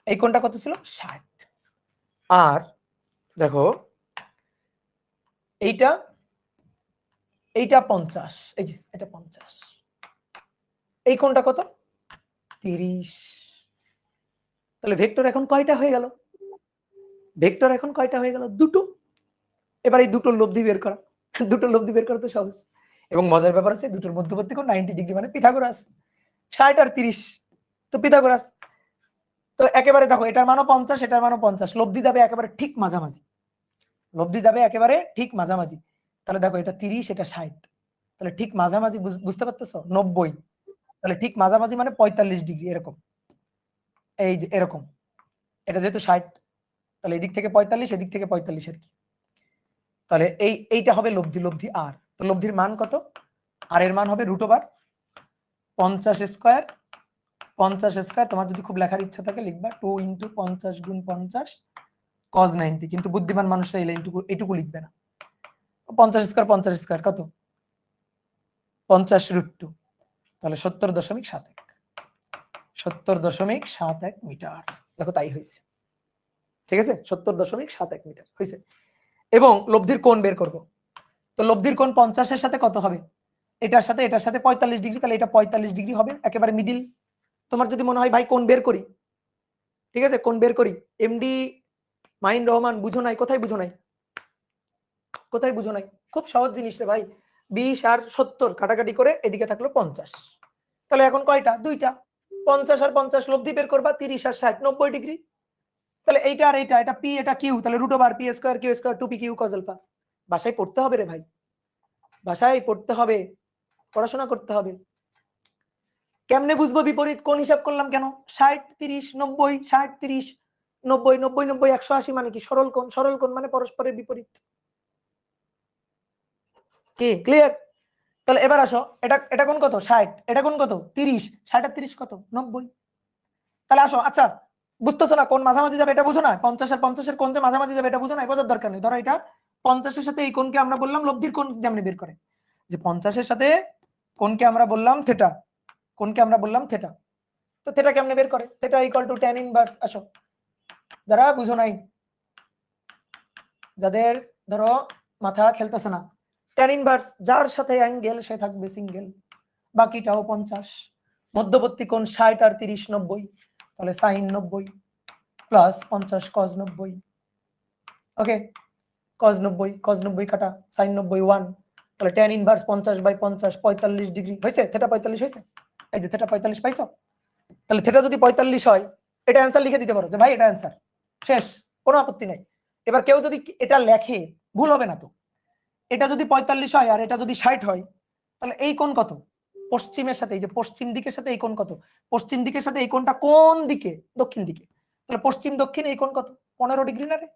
এই কোণটা কত ছিল? 60। আর দেখো এইটা এইটা 50, এই যে এটা 50, এই কোণটা কত? 30। তাহলে ভেক্টর এখন কয়টা হয়ে গেল? ভেক্টর এখন কয়টা হয়ে গেল? দুটো। এবার এই দুটোর লব্ধি বের করা, দুটোর লব্ধি বের করা তো সহজ। এবং মজার ব্যাপার হচ্ছে দুটোর মধ্যবর্তী কোণ 90 ডিগ্রি, মানে পিথাগোরাস। 60 আর 30 তো পিথাগোরাস। তো একেবারে দেখো এটার মানও 50, এটার মানও 50, লব্ধি যাবে একেবারে ঠিক মাঝামাঝি, লব্ধি যাবে একেবারে ঠিক মাঝামাঝি। তাহলে দেখো এটা 30, এটা 60, তাহলে ঠিক মাঝামাঝি, বুঝতে পারতেছো? 90, তাহলে ঠিক মাঝামাঝি মানে 45 ডিগ্রি, এরকম, এই যে এরকম। এটা যেহেতু 60 তাহলে এদিক থেকে 45, এদিক থেকে 45 আর কি। তাহলে এইটা হবে লব্ধি, লব্ধি আর। তো লব্ধির মান কত? আর এর মান হবে √50 স্কয়ার, 50 স্কয়ার। তোমার যদি খুব লেখার ইচ্ছা থাকে লিখবা 2 × 50 × 50 cos 90, কিন্তু বুদ্ধিমান মানুষরা এইটুকু লিখবে না। 50 স্কয়ার 50 স্কয়ার কত? 50√2, তাহলে 70.71, 70.71 মিটার। দেখো তাই হয়েছে, ঠিক আছে? 70.71 মিটার হয়েছে। এবং লব্ধির কোণ বের করব। তো লব্ধির কোণ 50 এর সাথে কত হবে? এটার সাথে 45 ডিগ্রি, তাহলে এটা 45 ডিগ্রি হবে, একেবারে মিডিল। তোমার যদি মনে হয় ভাই কোণ বের করি, ঠিক আছে, কোণ বের করি, এমডি মাইন রহমান বুঝো নাই, কোথায় বুঝো নাই, কোথায় বুঝো নাই? খুব সহজ জিনিস রে ভাই। 20 আর 70 কাটাকাটি করে এদিকে থাকলো 50, তাহলে এখন কয়টা? দুইটা। 50 আর 50 লব্ধি বের করবা, 30 আর 60 90 ডিগ্রি। তাহলে এইটা আর এইটা, এটা পি এটা কিউ, তাহলে √p²q² 2pq cos আলফা। বাসায় পড়তে হবে রে ভাই, বাসায় পড়তে হবে, পড়াশোনা করতে হবে। কেমনে বুঝবো বিপরীত কোণ হিসাব করলাম কেন? 60 30 90, 60 30 90, 90 90 180 মানে কি? সরল কোণ, সরল কোণ মানে পরস্পরের বিপরীত। কি ক্লিয়ার? তাহলে এবার আসো, এটা কোণ কত? 60, এটা কোণ কত? 30, 60 আর 30 কত? 90। তাহলে আসো, আচ্ছা বুঝতেছো না কোণ মাঝামাঝি যাবে এটা বুঝো না? 50 আর 50 এর কোণ যে মাঝামাঝি যাবে এটা বুঝো না? বোঝার দরকার নেই। ধরো এটা 50 এর সাথে এই কোণকে আমরা বললাম লব্ধির কোণ যেমনি বের করে, যে 50 এর সাথে কোণকে আমরা বললাম থিটা, কোণকে আমরা বললাম থিটা। তো থিটা কেমনে বের করে? Theta = tan inverse. আসো যারা বুঝো নাই, যাদের ধরো মাথা খেলতেছে না, tan ইনভার্স যার সাথে অ্যাঙ্গেল সে থাকবে সিঙ্গেল, বাকিটাও 50। মধ্যবর্তী কোণ 60 আর 30 90, তাহলে sin 90 প্লাস 50 cos 90। ওকে, cos 90 cos 90 কাটা sin 90 1, তাহলে tan ইনভার্স 50/50 45 ডিগ্রি হয়েছে। থিটা 45 হয়েছে, এই যে থিটা 45 পাইছো। তাহলে থিটা যদি 45 হয় এটা অ্যানসার লিখে দিতে পারো যে ভাই এটা অ্যানসার, শেষ, কোনো আপত্তি নাই। এবার কেউ যদি এটা লেখে ভুল হবে না তো? এটা যদি 45 হয় আর এটা যদি 60 হয় তাহলে এই কোণ কত? পশ্চিমের সাথে, এই যে পশ্চিম দিকের সাথে এই কোণ কত? পশ্চিম দিকের সাথে এই কোণটা কোন দিকে? দক্ষিণ দিকে। তাহলে পশ্চিম দক্ষিণ এই কোণ কত? 15 ডিগ্রি না রে?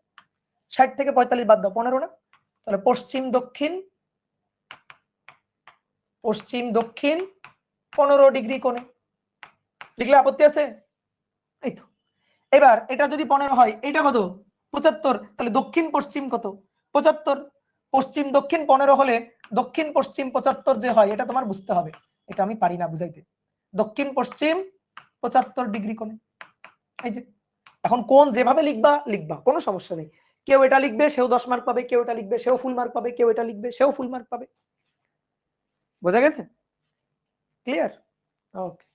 60 থেকে 45 বাদ দাও, 15 না? তাহলে পশ্চিম দক্ষিণ 15 ডিগ্রি কোণে লিখলে আপত্তি আছে? এই তো। এবার এটা যদি 15 হয়, এটা কত? 75, তাহলে দক্ষিণ পশ্চিম কত? 75। পশ্চিম দক্ষিণ 15 হলে দক্ষিণ পশ্চিম 75 যে হয় এটা তোমার বুঝতে হবে, এটা আমি পারি না বুঝাইতে। দক্ষিণ পশ্চিম 75 ডিগ্রি কোণে, এই যে। এখন কোণ যেভাবে লিখবা কোনো সমস্যা নেই। কেউ এটা লিখবে সেও 10 মার্ক পাবে, কেউ এটা লিখবে সেও ফুল মার্ক পাবে, কেউ এটা লিখবে সেও ফুল মার্ক পাবে। বোঝা গেছে? ক্লিয়ার? ওকে।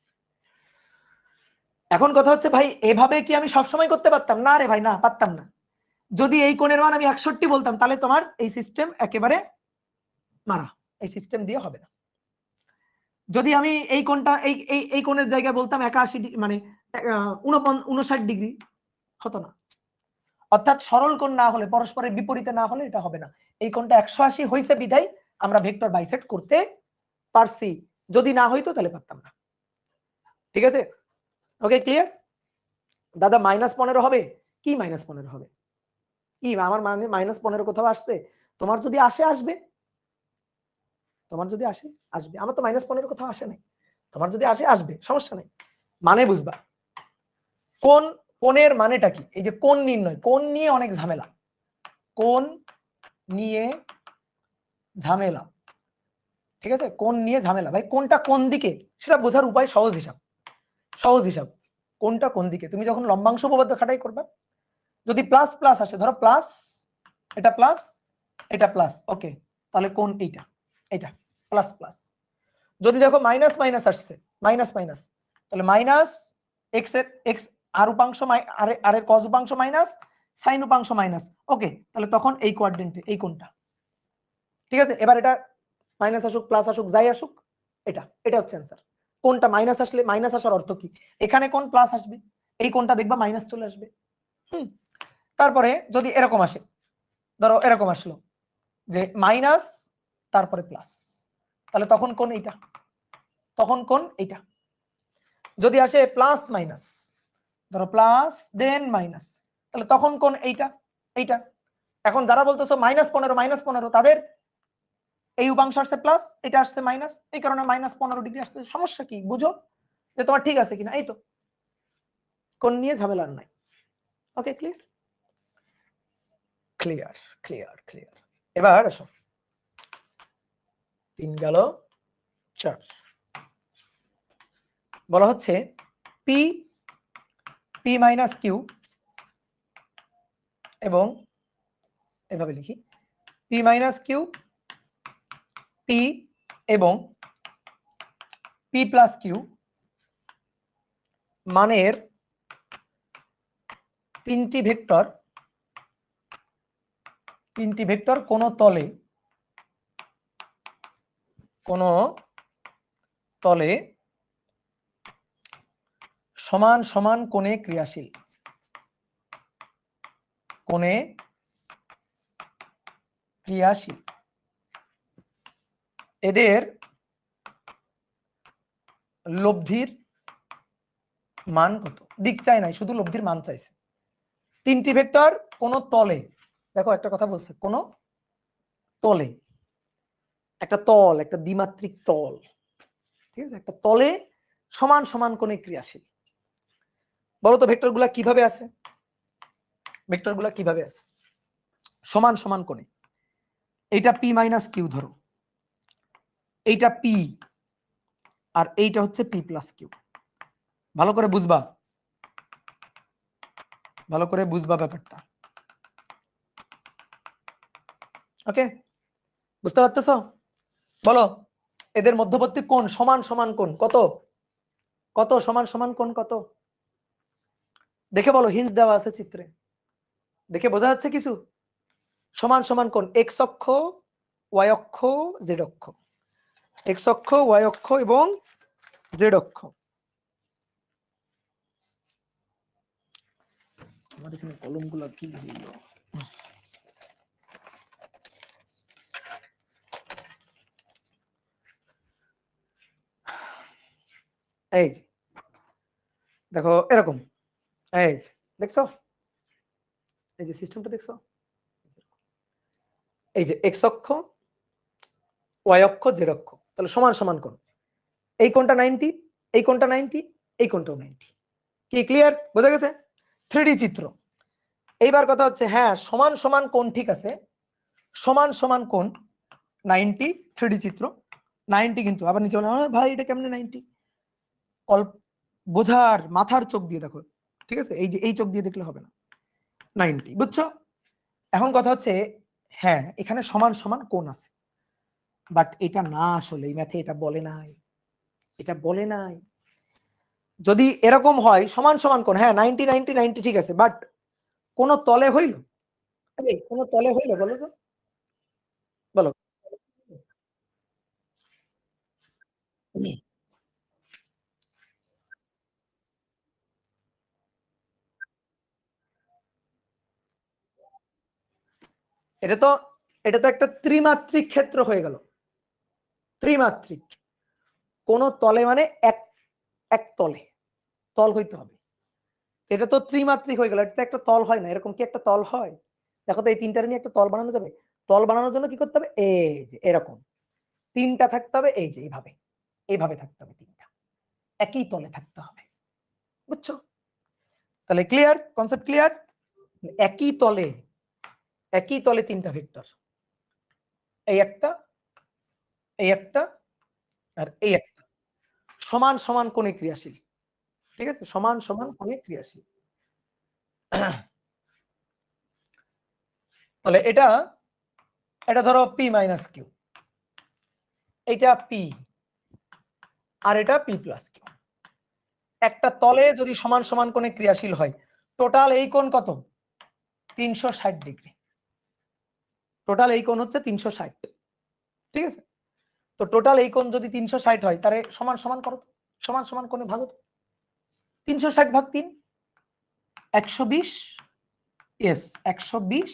এখন কথা হচ্ছে ভাই এভাবে কি আমি সবসময় করতে পারতাম? না রে ভাই, না পারতাম না। যদি এই কোণের মান আমি 61 বলতাম তাহলে তোমার এই সিস্টেম একেবারে মারা, এই সিস্টেম দিয়ে হবে না। যদি আমি এই কোণটা এই কোণের জায়গায় বলতাম 81 মানে 59 ডিগ্রি, হতো না। অর্থাৎ সরল কোণ না হলে, পরস্পরের বিপরীতে না হলে এটা হবে না। এই কোণটা 180 হইছে বিধায় আমরা ভেক্টর বাইসেক্ট করতে পারছি, যদি না হইতো তাহলে পারতাম না। ঠিক আছে, ওকে ক্লিয়ার? দাদা -15 হবে, কি -15 হবে? কি আমার মানে -15 কোথাও আসছে? তোমার যদি আসে আসবে, তোমার যদি আসে আসবে, আমার তো -15 কোথাও আসে নাই। তোমার যদি আসে আসবে, সমস্যা নাই, মানে বুঝবা। কোণ, কোণের মানেটা কি? এই যে কোণ নির্ণয়, কোণ নিয়ে অনেক ঝামেলা, কোণ নিয়ে ঝামেলা। ঠিক আছে, কোণ নিয়ে ঝামেলা ভাই, কোনটা কোন দিকে সেটা বোঝার উপায় সহজ হিসাব, সহজ হিসাব। কোনটা কোন দিকে, তুমি যখন লম্বাংশ উপপাদ্য খাটাই করবা, যদি প্লাস প্লাস আসে, ধরো প্লাস, এটা প্লাস, এটা প্লাস, ওকে, তাহলে কোন এইটা, এটা প্লাস প্লাস। যদি দেখো মাইনাস মাইনাস আসছে, মাইনাস মাইনাস, তাহলে মাইনাস এক্স এর এক্স আর উপাংশ আর এর কজ উপাংশ মাইনাস সাইন উপাংশ মাইনাস, ওকে, তাহলে তখন এই কোয়াড্রেন্টে এই কোনটা। ঠিক আছে, এবার এটা মাইনাস আসুক প্লাস আসুক যাই আসুক, এটা এটা হচ্ছে অ্যান্সার। কোনটা মাইনাস আসলে, মাইনাস আসার অর্থ কি, এখানে কোন প্লাস আসবে, এই কোনটা দেখবা মাইনাস চলে আসবে। তারপরে যদি এরকম আসে, ধরো এরকম আসলো যে মাইনাস তারপরে প্লাস, তাহলে তখন কোন এইটা, তখন কোন এইটা। যদি আসে প্লাস মাইনাস, ধরো প্লাস দেন মাইনাস, তাহলে তখন কোন এইটা, এইটা। এখন যারা বলতেছো -15 তাদের এই উপাংশ আসছে প্লাস, এটা আসছে মাইনাস, এই কারণে -15 ডিগ্রি আসছে। সমস্যা কি বুঝো যে তোমার ঠিক আছে কিনা, এই তো, কোন নিয়ে ঝামেলা নাই। Okay clear, clear clear clear. এবার আসো, 3 গেল 4, বলা হচ্ছে পি পি মাইনাস কিউ, এবং এভাবে লিখি পি মাইনাস কিউ, পি এবং পি প্লাস কিউ মানের তিনটি ভেক্টর কোন তলে সমান সমান কোণে ক্রিয়াশীল, কোণে ক্রিয়াশীল, এদের লব্ধির মান কত? দিক চাই নাই, শুধু লব্ধির মান চাইছে। তিনটি ভেক্টর কোন তলে, দেখো একটা কথা বলছে, কোন তলে, একটা তল, একটা দ্বিমাত্রিক তল, ঠিক আছে, একটা তলে সমান সমান কোণে ক্রিয়াশীল। বলতো ভেক্টরগুলা কিভাবে আছে, ভেক্টরগুলা কিভাবে আছে সমান সমান কোণে। এইটা পি মাইনাস কিউ ধরো, এইটা পি, আর এইটা হচ্ছে পি প্লাস কিউ। ভালো করে বুঝবা, ভালো করে বুঝবা ব্যাপারটা। ওকে, বুঝতে পারতেছো? বলো, এদের মধ্যবর্তী কোণ সমান সমান কোণ কত, কত সমান সমান কোণ কত? দেখে বলো, হিন্টস দেওয়া আছে চিত্রে, দেখে বোঝা যাচ্ছে কিছু? সমান সমান কোণ এক্স অক্ষ, ওয়াই অক্ষ, জেড অক্ষ, এক্স অক্ষ, ওয়াই অক্ষ এবং জেড অক্ষ। আমার এখানে কলমগুলো কি হইল? এই দেখো এরকম, এই দেখছো, এই যে সিস্টেমটা দেখছো, এই যে এক্স অক্ষ, ওয়াই অক্ষ, জেড অক্ষ, তাহলে সমান সমান কোণ। এই কোণটা 90, এই কোণটা 90, এই কোণটাও 90। কি ক্লিয়ার, বোঝা গেছে? 3D চিত্র। এইবার কথা হচ্ছে, হ্যাঁ সমান সমান কোণ ঠিক আছে, সমান সমান কোণ 90, 3D চিত্র 90, কিন্তু আবার নিচে বলে ভাই এটা কেমনে 90, বোঝার মাথার চোখ দিয়ে দেখো, ঠিক আছে, এই যে এই চোখ দিয়ে দেখলে হবে না, 90, বুঝছো? এখন কথা হচ্ছে, হ্যাঁ এখানে সমান সমান কোণ আছে, বাট এটা না, আসলে এই ম্যাথে এটা বলে নাই, এটা বলে নাই। যদি এরকম হয় সমান সমান কোণ, হ্যাঁ 90 90 90 ঠিক আছে, বাট কোন তলে হইল, কোন তলে হইল বলো তো, বলো। এটা তো একটা ত্রিমাত্রিক ক্ষেত্র হয়ে গেল। ত্রিমাত্রিক, কোন তলে মানে এক তলে তল হইতে হবে। এটা তো ত্রিমাত্রিক হয়ে গেল, এটা একটা তল হয় না। এরকম কি একটা তল হয়? দেখো তো এই তিনটার নিয়ে একটা তল বানানো যাবে? তল বানানোর জন্য কি করতে হবে? এই যে এরকম তিনটা থাকতে হবে, এই যে এইভাবে থাকতে হবে, তিনটা একই তলে থাকতে হবে। বুঝছো? তাহলে ক্লিয়ার, কনসেপ্ট ক্লিয়ার? একই তলে তিনটা ভেক্টর, এই একটা, এই একটা, আর এই একটা, সমান সমান কোণে ক্রিয়াশীল। ঠিক আছে, সমান সমান কোণে ক্রিয়াশীল। তাহলে এটা ধরো পি মাইনাস কিউ, এটা পি আর এটা পি প্লাস কিউ। একটা তলে যদি সমান সমান কোণে ক্রিয়াশীল হয়, টোটাল এই কোণ কত? 360 ডিগ্রি। টোটাল এই কোণ হচ্ছে 360। ঠিক আছে, তো টোটাল এই কোণ যদি 360 হয়, তাহলে সমান সমান করো, সমান সমান কোণে ভাগো। 360 ভাগ 3, 120। ইয়েস, 120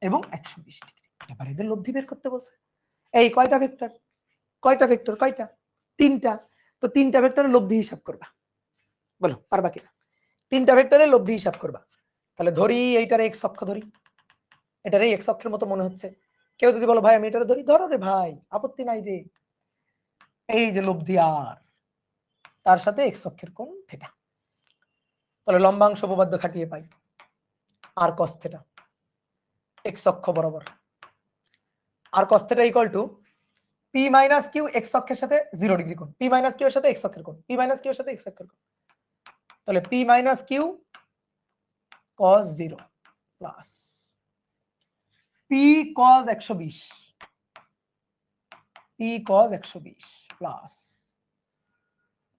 এবং 120 ডিগ্রি। এবার এদের লব্ধি বের করতে বলছে। এই কয়টা ভেক্টর? কয়টা? তিনটা। তো তিনটা ভেক্টরের লব্ধি হিসাব করবা। বলো পারবা কিনা? তিনটা ভেক্টরের লব্ধি হিসাব করবা। তাহলে ধরি এইটার এক্স অক্ষ ধরি, এটার এই এক্স অক্ষের মতো মনে হচ্ছে। কেউ যদি বলো ভাই আমি এটারে ধরি, ধরো রে ভাই, আপত্তি নাই রে। এই যে লব্ধি আর, তার সাথে এক্স অক্ষের কোণ থিটা। তাহলে লম্বাংশ উপপাদ্য খাটিয়ে পাই আর cos থিটা এক্স অক্ষ বরাবর। আর cos theta equal to P minus Q X অক্ষের সাথে 0 ডিগ্রি কোণ, পি মাইনাস কিউ এর সাথে এক্স অক্ষের কোণ, পি মাইনাস কিউ এর সাথে এক্স অক্ষের কোণ। তাহলে P minus Q cos 0 plus P cos 120, P cos 120 plus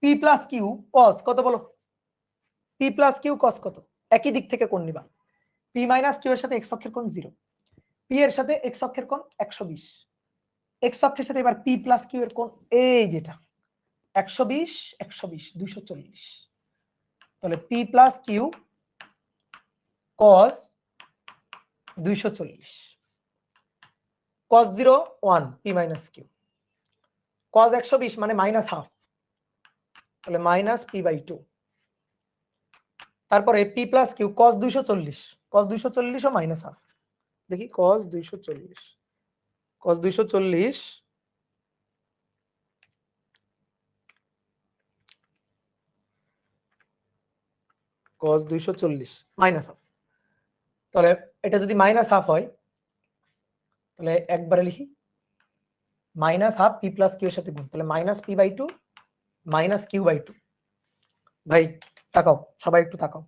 P plus Q cos কত বলো? পি প্লাস কিউ cos কত? একই দিক থেকে কোণ নিবা। পি মাইনাস কিউ এর সাথে এক্স অক্ষের কোণ 0, পি এর সাথে এক্স অক্ষের কোণ 120, এক্স অক্ষের সাথে এবার পি প্লাস কিউ এর কোণ এই যেটা 120 120 240। তাহলে P plus Q cos 240, cos 0 1 P minus Q, cos 120 মানে মাইনাস হাফ, তাহলে মাইনাস পি বাই 2। তারপরে P plus Q cos 240, cos 240 ও মাইনাস হাফ। দেখি cos 240, cos 240 cos 240 minus half. তাহলে এটা যদি মাইনাস হাফ হয়, তাহলে একবারে লিখি minus half P plus Q এর সাথে গুণ, তাহলে minus P by 2 minus Q by 2। ভাই তাকাও, সবাই একটু তাকাও।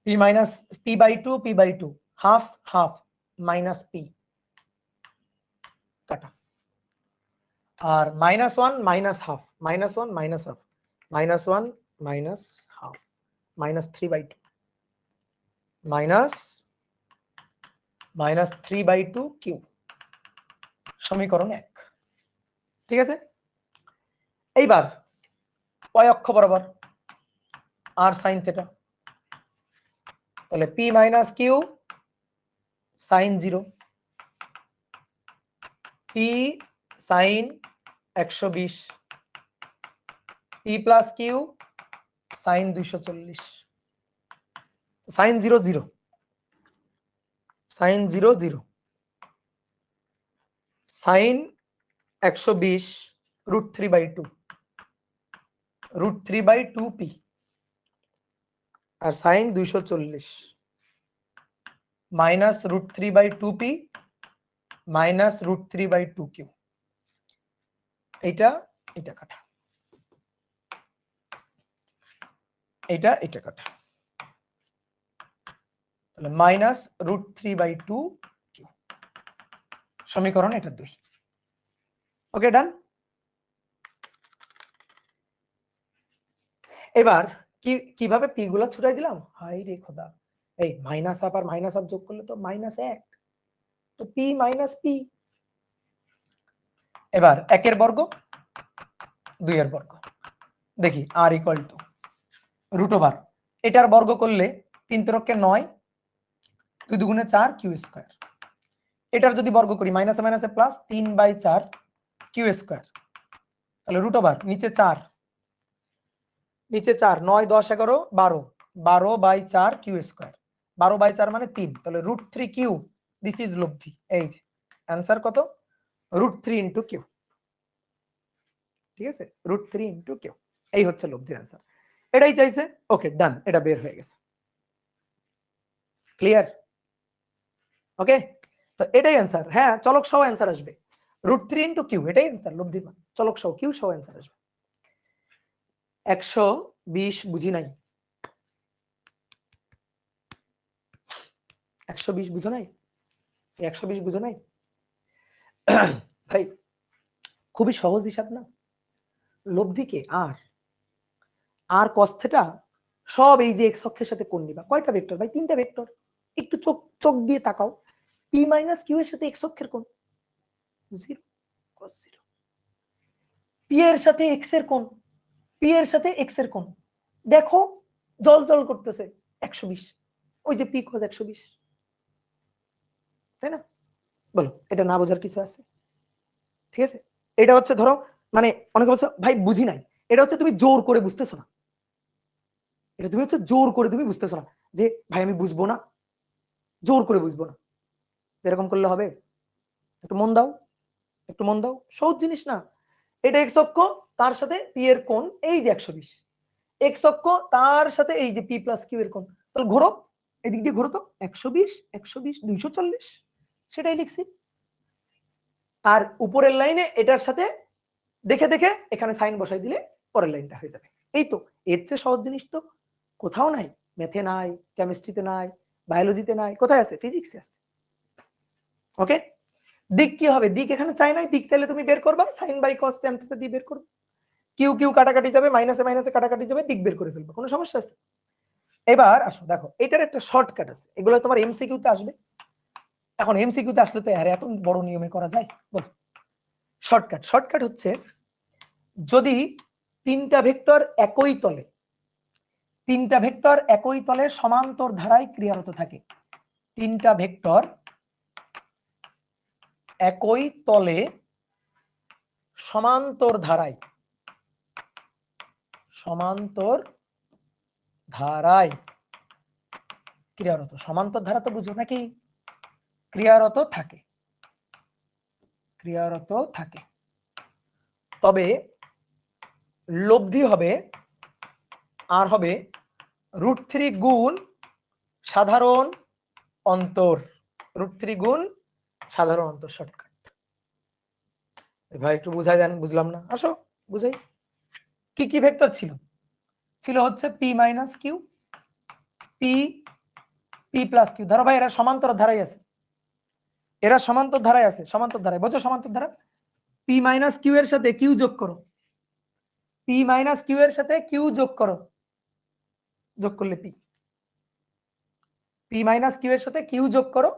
P minus P by 2, P by 2, half half minus P কাটা, আর minus 1 minus half, minus 1 minus half, minus 1 minus half, minus 3 by 2, minus 3 by 2 Q, সমীকরণ 1। ঠিক আছে, এইবার y অক্ষ বরাবর আর সাইন থিটা, তাহলে P minus Q sine 0, P sine 120, P plus Q sine 240, sine 0 0, sign 0 0, sine 120 root 3 by 2, root 3 by 2 P, আর sine 240 minus root 3 by 2 P minus root 3 by 2 Q. এটা কাটা, এটা কাটা, তাহলে মাইনাস রুট 3 বাই 2 কিউ, সমীকরণ এটা 2। ওকে ডান। এবার কিভাবে পি গুলা ছুটাই দিলাম, হাই রে খোদা, এই মাইনাস হাফ আর মাইনাস হাফ যোগ করলে তো মাইনাস 1, তো পি মাইনাস পি। এবার 1 এর বর্গ 2 এর বর্গ, দেখি আর ইকুয়াল টু রুট ওভার, এটার বর্গ করলে 3 × 9, 2 × 4 কিউ স্কয়ার, এটার যদি বর্গ করি মাইনাসে মাইনাসে প্লাস 3/4 কিউ স্কয়ার, তাহলে রুট ওভার নিচে 4, নিচে 4 9 10 11 12 12/4 কিউ স্কয়ার, 12/4 মানে 3, তাহলে √3 কিউ, দিস ইজ লব্ধি। এই যে অ্যানসার কত, √3 ইনটু কিউ। ঠিক আছে, √3 ইনটু কিউ, এই হচ্ছে লব্ধির অ্যানসার। এটাই চাইছে, ওকে ডান, এটা বের হয়ে গেছে। ক্লিয়ার? ওকে, তো এটাই অ্যানসার। হ্যাঁ, চলক সহ অ্যানসার আসবে, √3 ইনটু কিউ, এটাই অ্যানসার লব্ধির মান, চলক সহ কিউ সহ অ্যানসার আসবে। 120 বুঝি নাই, 120 বুঝো নাই, 120 বুঝো নাই ভাই, খুবই সহজ হিসাব না, লব্ধিকে আর cos থিটা সব এই যে x অক্ষের সাথে কোণ নিবা। কয়টা ভেক্টর ভাই? 3টা ভেক্টর। একটু চোখ দিয়ে তাকাও, p - q এর সাথে x অক্ষের কোণ 0 cos 0, p এর সাথে x এর কোণ, p এর সাথে x এর কোণ দেখো জল করতেছে 120, ওই যে p cos 120, তাই না? বলো, এটা না বোঝার কিছু আছে? ঠিক আছে, এটা হচ্ছে ধরো, মানে অনেকে বলছো ভাই বুঝি নাই, এটা হচ্ছে তুমি জোর করে বুঝতেছো না, এটা তুমি হচ্ছে জোর করে তুমি বুঝতেছো না যে ভাই আমি বুঝবো না, জোর করে বুঝবো না, এরকম করলে হবে? একটু মন দাও, একটু মন দাও, সহজ জিনিস না। এটা x অক্ষ, তার সাথে p এর কোণ এই যে 120, x অক্ষ তার সাথে এই যে p + q এর কোণ, তাহলে ঘোরো এদিক দিয়ে, ঘোরো তো 120 120 240, সেটাই লিখছি। আর উপরের লাইনে এটার সাথে দেখে দেখে এখানে সাইন বসাই দিলে পরের লাইনটা হয়ে যাবে। এই তো, এর চেয়ে সহজ জিনিস তো কোথাও নাই, ম্যাথে নাই, কেমিস্ট্রিতে নাই, বায়োলজিতে নাই, কোথায় আছে? ফিজিক্সে আছে। ওকে, দিক কি হবে? দিক এখানে চাই নাই, দিক চাইলে তুমি বের করবা, sin by cos tan theta দিয়ে বের করবে, কিউ কিউ কাটাকাটি যাবে, মাইনাসে মাইনাসে কাটাকাটি যাবে, দিক বের করে ফেলবে, কোনো সমস্যা আছে? এবার আসো দেখো, এটার একটা শর্টকাট আছে, এগুলো তোমার এমসিকিউ তে আসবে। এখন এমসিকিউ তে আসলে তো আরে এত বড় নিয়মে করা যায়? বল, শর্টকাট হচ্ছে, যদি তিনটা ভেক্টর একই তলে, তিনটা ভেক্টর একই তলে সমান্তর ধারায় ক্রিয়ারত থাকে, তিনটা ভেক্টর একই তলে সমান্তর ধারায় ক্রিয়ারত, সমান্তর ধারা তো বুঝো নাকি? ক্রিয়ারত থাকে, তবে লব্ধি হবে আর হবে √3 গুণ সাধারণ অন্তর, √3 গুণ সাধারণ অন্তর। শর্টকাট ভাই একটু বুঝাই দেন, বুঝলাম না, আসো বুঝাই। কি কি ভেক্টর ছিল হচ্ছে p - q, p + q। ধরো ভাই এরা সমান্তর ধারায় আছে, এরা সমান্তর ধারায় আছে, সমান্তর ধারায়, বোঝো সমান্তর ধারা, p - q এর সাথে q যোগ করো, p - q এর সাথে q যোগ করো, যোগ করলে p, p - q এর সাথে q যোগ করো,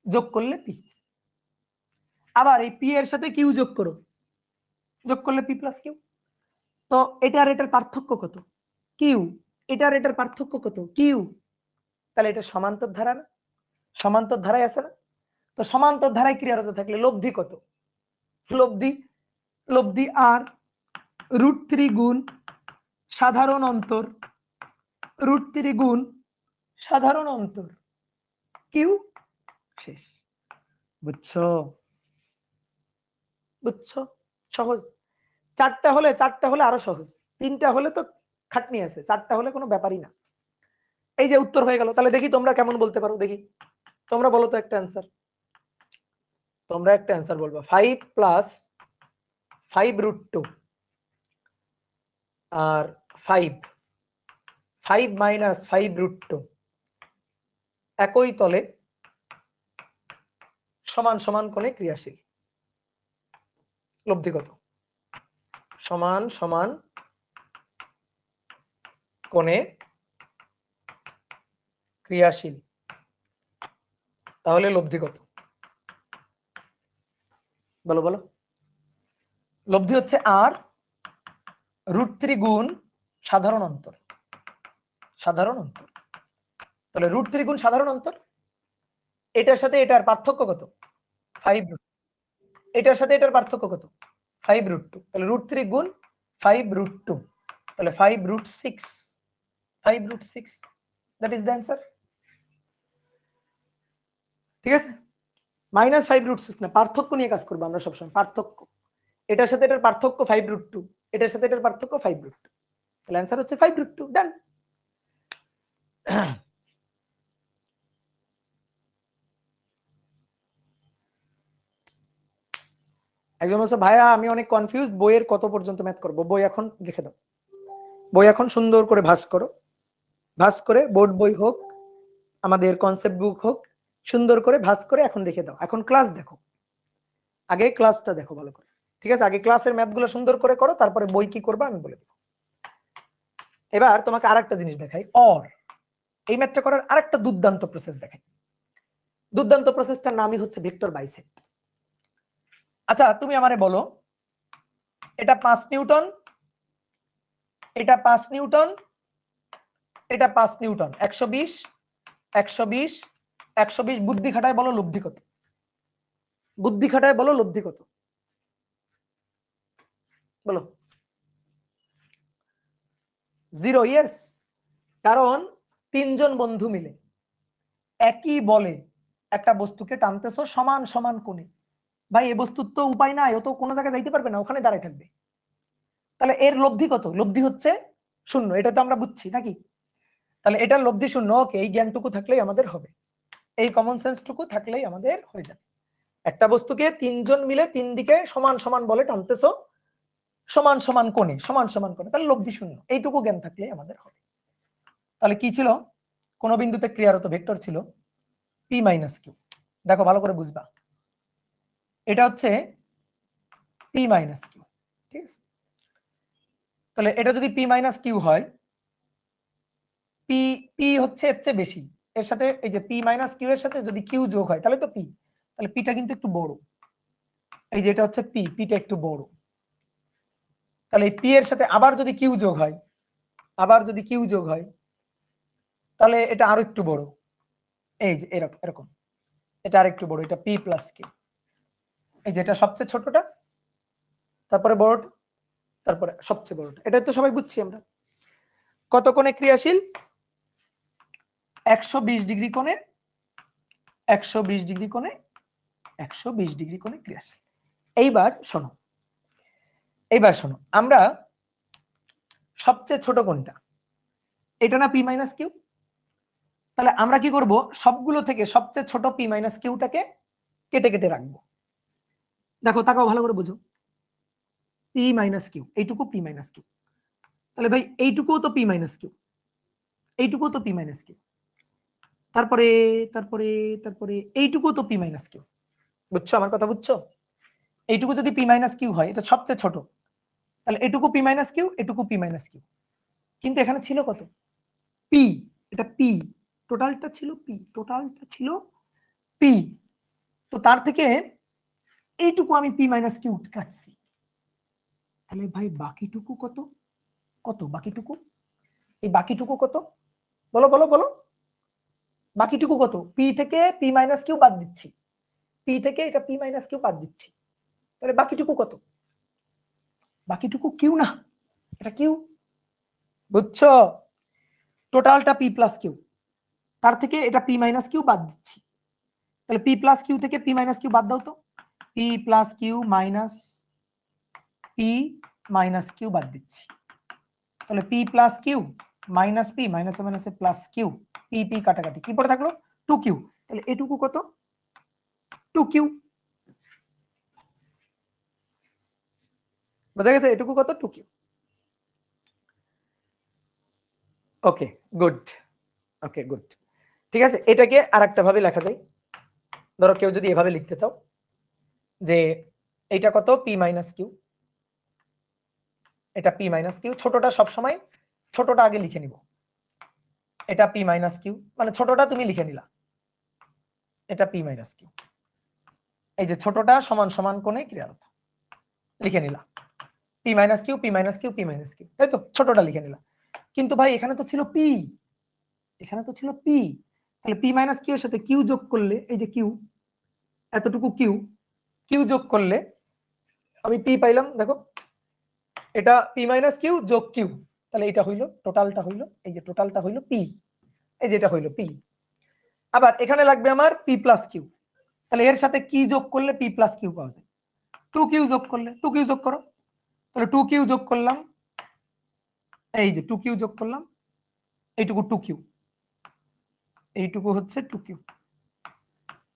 যোগ করলে p, আবার এই p এর সাথে q যোগ করো, যোগ করলে p + q। তো এটার এটার পার্থক্য কত? q, এটার পার্থক্য কত? q, তাহলে এটা সমান্তর ধারা না? সমান্তর ধারায় আছে না? তো সমান্তর ধারায় ক্রিয়ারত থাকলে লব্ধি কত? লব্ধি আর √3 গুণ সাধারণ অন্তর, √3 গুণ সাধারণ অন্তর কিউ, শেষ। বুঝছো? সহজ। চারটা হলে আরো সহজ, তিনটা হলে তো খাটনি আছে, চারটা হলে কোনো ব্যাপারই না। এই যে উত্তর হয়ে গেল, তাহলে দেখি তোমরা কেমন বলতে পারো, দেখি তোমরা বলো তো একটা অ্যান্সার, তোমরা একটা অ্যান্সার বলবা। 5 + 5√2 আর 5 - 5√2 একই তলে সমান সমান কোণে ক্রিয়াশীল, লব্ধি কত? সমান সমান কোণে ক্রিয়াশীল, তাহলে লব্ধি কত? বলো বলো। লব্ধি হচ্ছে আর √3 গুণ সাধারণ অন্তর, তাহলে √3 গুণ সাধারণ অন্তর, এটার সাথে এটার পার্থক্য কত? 5 এটার সাথে এটার পার্থক্য কত? 5√2। তাহলে √3 গুণ 5√2, তাহলে 5√6, 5√6, দ্যাট ইজ দ্য অ্যান্সার। ঠিক আছে, -5√6 না, পার্থক্য নিয়ে কাজ করবো আমরা সবসময়, পার্থক্য। এটার সাথে এটার পার্থক্য 5√2, এটার সাথে এটার পার্থক্য 5√2, তাহলে অ্যান্সার হচ্ছে 5√2। ডান। একজন বলছে ভাইয়া আমি অনেক কনফিউজ, বইয়ের কত পর্যন্ত ম্যাথ করব? বই এখন রেখে দাও, বই এখন সুন্দর করে ভাঁজ করো, ভাঁজ করে বোর্ড বই হোক, আমাদের কনসেপ্ট বুক হোক, সুন্দর করে ভাঁজ করে এখন রেখে দাও। এখন ক্লাস দেখো, আগে ক্লাসটা দেখো ভালো করে। ঠিক আছে, আগে ক্লাসের ম্যাথগুলো সুন্দর করে করো, তারপরে বই কি করবা আমি বলে দেব। এবার তোমাকে আরেকটা জিনিস দেখাই, অর এই ম্যাথটা করার আরেকটা দুর্দান্ত প্রসেস দেখাই। দুর্দান্ত প্রসেসটার নামই হচ্ছে ভেক্টর বাইসেক্ট। আচ্ছা তুমি আমারে বলো, এটা 5 নিউটন, এটা 5 নিউটন, এটা 5 নিউটন, 120 120 120, বুদ্ধি খাটায় বলো লব্ধি কত? বুদ্ধি খাটায় বলো লব্ধি কত? বলো। 0, ইয়েস। কারণ তিনজন বন্ধু মিলে একই বলে একটা বস্তুকে টানতেছো সমান সমান কোণে। ভাই এই বস্তুর তো উপায় নাই, ও তো কোনো জায়গায় যাইতে পারবে না, ওখানে দাঁড়ায় থাকবে। তাহলে এর লব্ধি কত? লব্ধি হচ্ছে 0, এটা তো আমরা বুঝছি নাকি? তাহলে এটার লব্ধি 0। ওকে, এই জ্ঞানটুকু থাকলেই আমাদের হবে, এই কমন সেন্সটুকু থাকলেই আমাদের হয়ে যাবে। একটা বস্তুকে তিনজন মিলে তিন দিকে সমান সমান বলে টানতেছো সমান সমান কোণে, সমান সমান কোণে, তাহলে লব্ধি 0, এইটুকু জ্ঞান থাকলেই আমাদের হবে। তাহলে কি ছিল? কোন বিন্দুতে ক্রিয়ারত ভেক্টর ছিল p - q। দেখো ভালো করে বুঝবা, এটা হচ্ছে p - q। ঠিক আছে, তাহলে এটা যদি p - q হয়, p p হচ্ছে এর চেয়ে বেশি, এর সাথে এই যে p - q এর সাথে যদি q যোগ হয় তাহলে তো p, তাহলে p টা কিন্তু একটু বড়। এই যে এটা হচ্ছে p, p টা একটু বড়। তাহলে এই p এর সাথে আবার যদি q যোগ হয়, আবার যদি q যোগ হয়, তাহলে এটা আরো একটু বড়। এই যে এরকম এরকম, এটা আরেকটু বড়, এটা p + q। এই যে এটা সবচেয়ে ছোটটা, তারপরে বড়টা, তারপরে সবচেয়ে বড়টা, এটা তো সবাই বুঝছি আমরা। কত কোণে ক্রিয়াশীল? 120 ডিগ্রি কোণে, 120 ডিগ্রি কোণে, 120 ডিগ্রি কোণে ক্রিয়াশীল। এইবার শোনো, এইবার শোনো, আমরা সবচেয়ে ছোট কোণটা, এটা না p - q? তাহলে আমরা কি করব, সবগুলো থেকে সবচেয়ে ছোট p - q-টাকে কেটে কেটে রাখবো। দেখো তাকাও ভালো করে বুঝো, p - q, এইটুকু p - q, তাহলে ভাই এইটুকুও তো p - q, এইটুকুও তো p - q, তারপরে তারপরে তারপরে এইটুকুও তো p - q। বুঝছো আমার কথা? বুঝছো? এইটুকু যদি p - q হয়, এটা সবচেয়ে ছোট, তাহলে এটুকু p - q, এটুকু p - q। কিন্তু এখানে ছিল কত? p, এটা p, টোটালটা ছিল p, টোটালটা ছিল p। তো তার থেকে এইটুকু আমি p - q কাটছি, তাহলে ভাই বাকিটুকু কত? কত বাকিটুকু? এই বাকিটুকু কত? বলো বলো বলো, বাকিটুকু কত? p থেকে p - q বাদ দিচ্ছি, p থেকে এটা p - q বাদ দিচ্ছি, তাহলে বাকিটুকু কত? বাকিটুকু q না, এটা q। বুঝছো? টোটালটা p + q, তার থেকে এটা p - q বাদ দিচ্ছি, তাহলে p + q থেকে p - q বাদ দাও তো, p + q minus p - q বাদ দিচ্ছি, তাহলে p + q মাইনাস p, মাইনাসে মাইনাসে প্লাস q, p p কাটাকাটি, কি পড়ে থাকলো? 2q। তাহলে এটুকু কত? 2q। বোঝা গেছে? এটুকু কত? 2q। Okay good, okay good. ঠিক আছে, এটাকে আরেকটা ভাবে লেখা যায়। ধরো কেউ যদি এভাবে লিখতে চাও যে এটা কত? p - q, এটা p - q, ছোটটা সবসময় ছোটটা আগে লিখে নিব, এটা p - q, মানে ছোটটা তুমি লিখে নিলা, এটা p - q। এই যে ছোটটা সমান সমান কোণে ক্রিয়ারত লিখে নিলা, p - q, p - q, p - q, তাই তো? ছোটটা লিখে নিলা। কিন্তু ভাই এখানে তো ছিল p, এখানে তো ছিল p, তাহলে p - q এর সাথে q যোগ করলে, এই যে q, এতটুকু q, কিউ যোগ করলে আমি পি পাইলাম, দেখো এটা পি মাইনাস কিউ যোগ কিউ, তাহলে এটা হইলো টোটালটা হইলো, এই যে টোটালটা হইলো পি, এই যে এটা হইলো পি। আবার এখানে লাগবে আমার পি প্লাস কিউ, তাহলে এর সাথে কি যোগ করলে পি প্লাস কিউ পাওয়া যায়? টু কিউ যোগ করলে, টু কিউ যোগ করো, তাহলে টু কিউ যোগ করলাম, এই যে টু কিউ যোগ করলাম, এইটুকু টু কিউ, এইটুকু হচ্ছে টু কিউ,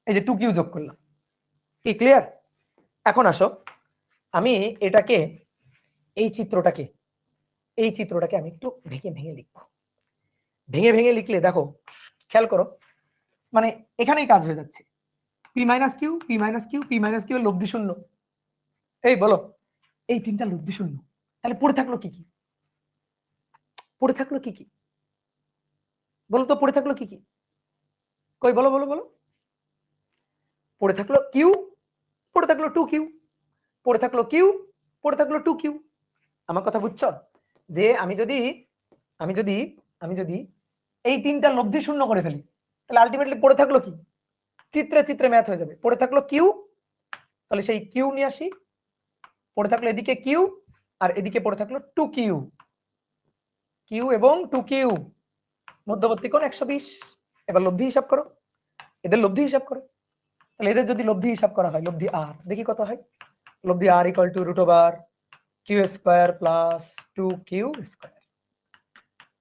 এই যে টু কিউ যোগ করলাম। কি ক্লিয়ার? এখন আসো আমি এটাকে, এই চিত্রটাকে আমি একটু ভেঙে ভেঙে লিখবো। ভেঙে ভেঙে লিখলে দেখো, খেয়াল করো, মানে এখানেই কাজ হয়ে যাচ্ছে। P minus Q, P minus Q, P minus Q লব্ধি শূন্য। এই বলো, এই তিনটা লব্ধি শূন্য, তাহলে পড়ে থাকলো কি কি? পড়ে থাকলো কি কি বলো তো, পড়ে থাকলো কি কি? কই বলো বলো বলো। পড়ে থাকলো কিউ, পড়ে থাকলো টু কিউ, পড়ে থাকলো কিউ, পড়ে থাকলো টু কিউ। আমার কথা বুঝছো? যে আমি যদি আমি যদি আমি যদি এই তিনটা লব্ধি শূন্য করে ফেলি, তাহলে আলটিমেটলি পড়ে থাকলো কি? চিত্রে চিত্রে ম্যাথ হয়ে যাবে। পড়ে থাকলো কিউ, তাহলে সেই কিউ নিয়ে আসি, পড়ে থাকলো এদিকে কিউ, আর এদিকে পড়ে থাকলো টু কিউ, কিউ এবং টু কিউ, মধ্যবর্তী কোণ 120। এবার লব্ধি হিসাব করো, এদের লব্ধি হিসাব করো। তাহলে এদের যদি লব্ধি হিসাব করা হয়, লব্ধি আর, দেখি কত হয়। লব্ধি আর equal to root over Q square plus two Q square,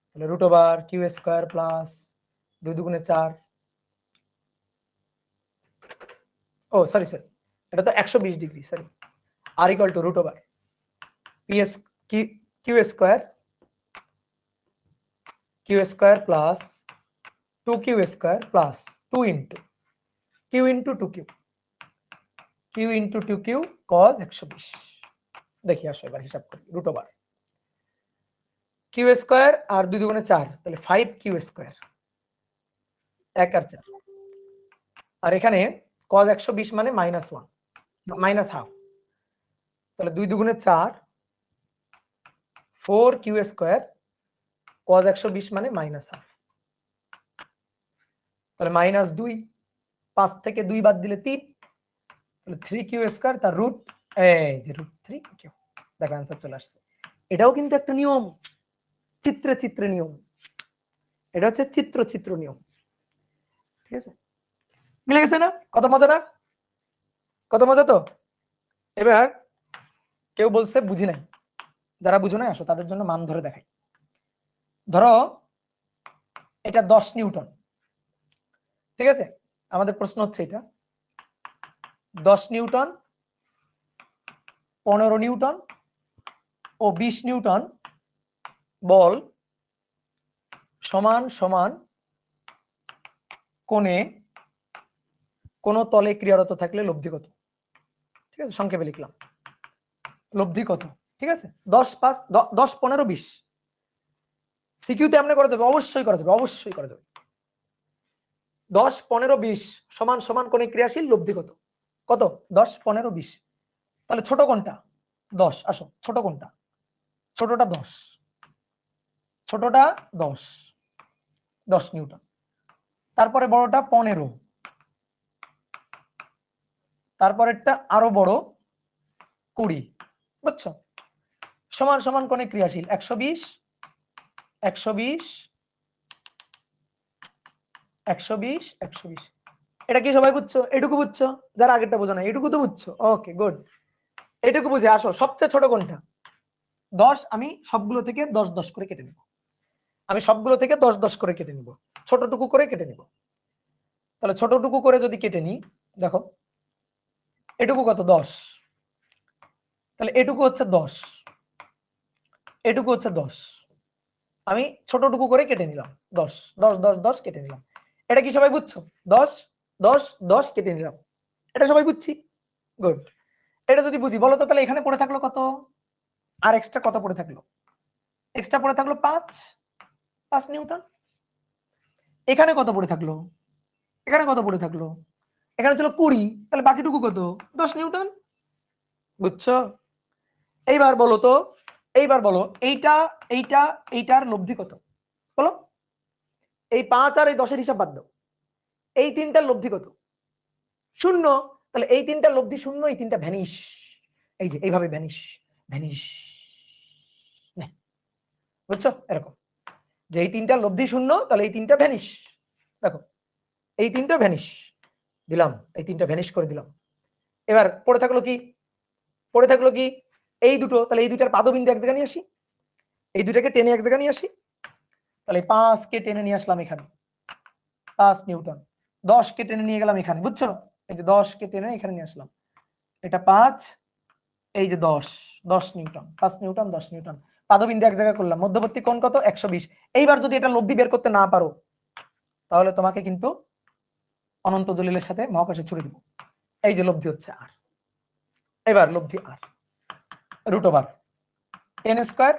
তাহলে root over Q square plus 2 দুগুণে 4, ও সরি সরি, এটা তো 120 ডিগ্রি, সরি। আর equal to root over PS Q square plus 2 Q square plus 2 into Q into two Q, Q into two Q cos 120। দেখি আসো এবার হিসাব করি। রুট ওভার কিউ স্কোয়ার আর 2 দুগুণে 4, তাহলে 5 কিউ স্কোয়ার, 1 আর 4, আর এখানে কজ 120 মানে -1 মাইনাস হাফ, তাহলে 2 দুগুণে 4, 4 কিউ স্কোয়ার, কজ 120 মানে মাইনাস হাফ, তাহলে -2, 5 থেকে 2 বাদ দিলে 3, তাহলে 3 কিউ স্কোয়ার তার রুট, এই যে রুট 3 কিউ। দেখো অ্যান্সার চলে আসছে। এটাও কিন্তু একটা নিয়ম, চিত্রে চিত্রে নিয়ম, এটা হচ্ছে চিত্র চিত্র নিয়ম। ঠিক আছে, মিলে গেছে না? কত মজা না? কত মজা তো। এবার কেউ বলছে বুঝি নাই, যারা বুঝো নাই আসো তাদের জন্য মান ধরে দেখাই। ধরো এটা 10 নিউটন, ঠিক আছে? আমাদের প্রশ্ন হচ্ছে এটা 10 নিউটন, 15 নিউটন ও 20 নিউটন বল সমান সমান কোণে কোন তলে ক্রিয়ারত থাকলে লব্ধি কত? ঠিক আছে, সংক্ষেপে লিখলাম লব্ধি কত। ঠিক আছে, 10 5 10 15 20 সিকিউতে এমনি করা যাবে, অবশ্যই করা যাবে, অবশ্যই করা যাবে। 10 15 20 সমান সমান কোণে ক্রিয়াশীল লব্ধি কত? কত? 10 15 20, তাহলে ছোট কোনটা? 10, আসো ছোট কোনটা? ছোটটা 10, ছোটটা 10, 10 নিউটন। তারপরে বড়টা 15, তারপরেরটা আরো বড় 20, বুঝছো? সমান সমান কোণে ক্রিয়াশীল 120 120 120 120। এটা কি সবাই বুঝছো? এটুকু বুঝছো? যারা আগেরটা বোঝো না এটুকু তো বুঝছো, ওকে গুড। এটুকু বুঝে আসো সবচেয়ে ছোট কোনটা? 10, আমি সবগুলো থেকে 10 10 করে কেটে নেব, আমি সবগুলো থেকে 10 10 করে কেটে নেব, ছোটটুকু করে কেটে নেব। তাহলে ছোটটুকু করে যদি কেটে নিই, দেখো এটুকু কত? 10, তাহলে এটুকু হচ্ছে 10, এটুকু হচ্ছে 10, আমি ছোটটুকু করে কেটে নিলাম 10 10 10 10 কেটে নিলাম। এটা কি সবাই বুঝছো? 10 10 10 কেটে নিলাম, এটা সবাই বুঝছি, গুড। এটা যদি বুঝি বলো তো, তাহলে এখানে পড়ে থাকলো কত? আর এক্সট্রা কত পড়ে থাকলো? এক্সট্রা পড়ে থাকলো 5 নিউটন। এখানে কত পড়ে থাকলো? এখানে কত পড়ে থাকলো? এখানে ছিল 20, তাহলে বাকিটুকু কত? 10 নিউটন, বুঝছো? এইবার বলো তো, এইবার বলো এইটা এইটা এইটার লব্ধি কত বলো? এই 5 আর এই 10 এর হিসাব বাদ দাও, এই তিনটার লব্ধি কত? 0। তাহলে এই তিনটা লব্ধি শূন্য, এই তিনটা ভ্যানিশ, এই যে এইভাবে ভ্যানিশ ভ্যানিশ, বুঝছো? এরকম যে এই তিনটা লব্ধি শূন্য, তাহলে এই তিনটা ভ্যানিশ। দেখো এই তিনটা ভ্যানিশ দিলাম, এই তিনটা ভ্যানিশ করে দিলাম। এবার পড়ে থাকলো কি, পড়ে থাকলো কি এই দুটো, তাহলে এই দুটার পাদবিন্দু এক জায়গায় নিয়ে আসি, এই দুটাকে টেনে এক জায়গায় নিয়ে আসি। তাহলে 5 কে টেনে নিয়ে আসলাম এখানে 5 নিউটন, 10 কে টেনে নিয়ে গেলাম এখানে, বুঝছো? এই যে 10 কে টেনে এখানে নিয়ে আসলাম, এটা 5, এই যে 10 নিউটন, 5 নিউটন 10 নিউটন, পাদবিন্দু এক জায়গায় করলাম, মধ্যবর্তী কোণ কত 120। এইবার যদি এটা লব্ধি বের করতে না পারো তাহলে তোমাকে কিন্তু অনন্ত দলিলের সাথে মহাকাশে ছুড়ে দিব। এই যে লব্ধি হচ্ছে আর, এবার লব্ধি আর root over 10 square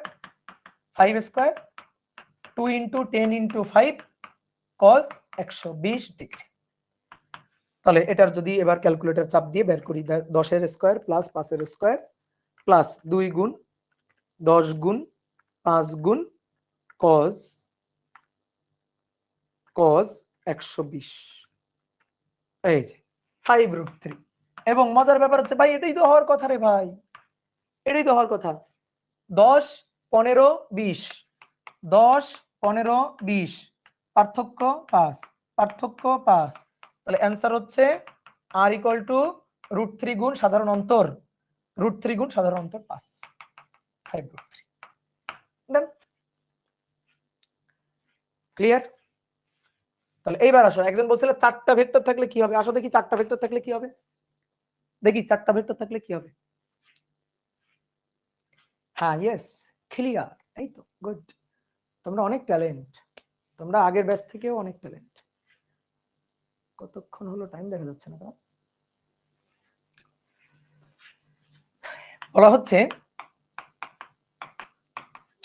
5 square 2 into 10 into 5 cos 120 degree. তাহলে এটার যদি এবার ক্যালকুলেটর চাপ দিয়ে বের করি, 10 এর স্কয়ার প্লাস 5 এর স্কয়ার প্লাস 2 গুণ 10 গুণ 5 গুণ cos 120, এই যে 5√3। এবং মজার ব্যাপার হচ্ছে ভাই এটাই তো হওয়ার কথা রে ভাই, এটাই তো হওয়ার কথা। 10 15 20, 10 15 20 পার্থক্য 5, পার্থক্য 5, তাহলে অ্যান্সার হচ্ছে r ইকুয়াল টু √3 গুণ সাধারণ অন্তর, √3 গুণ সাধারণ অন্তর 5, 5√3। ডান, ক্লিয়ার? তাহলে এইবার আসো, একজন বলছিল চারটা ভেক্টর থাকলে কি হবে, আসো দেখি চারটা ভেক্টর থাকলে কি হবে, দেখি চারটা ভেক্টর থাকলে কি হবে। হ্যাঁ ইয়েস ক্লিয়ার, এই তো গুড, তোমরা অনেক ট্যালেন্ট, তোমরা আগের ব্যাচ থেকেও অনেক ট্যালেন্ট। কতক্ষণ হলো টাইম দেখা যাচ্ছে না তো। বলা হচ্ছে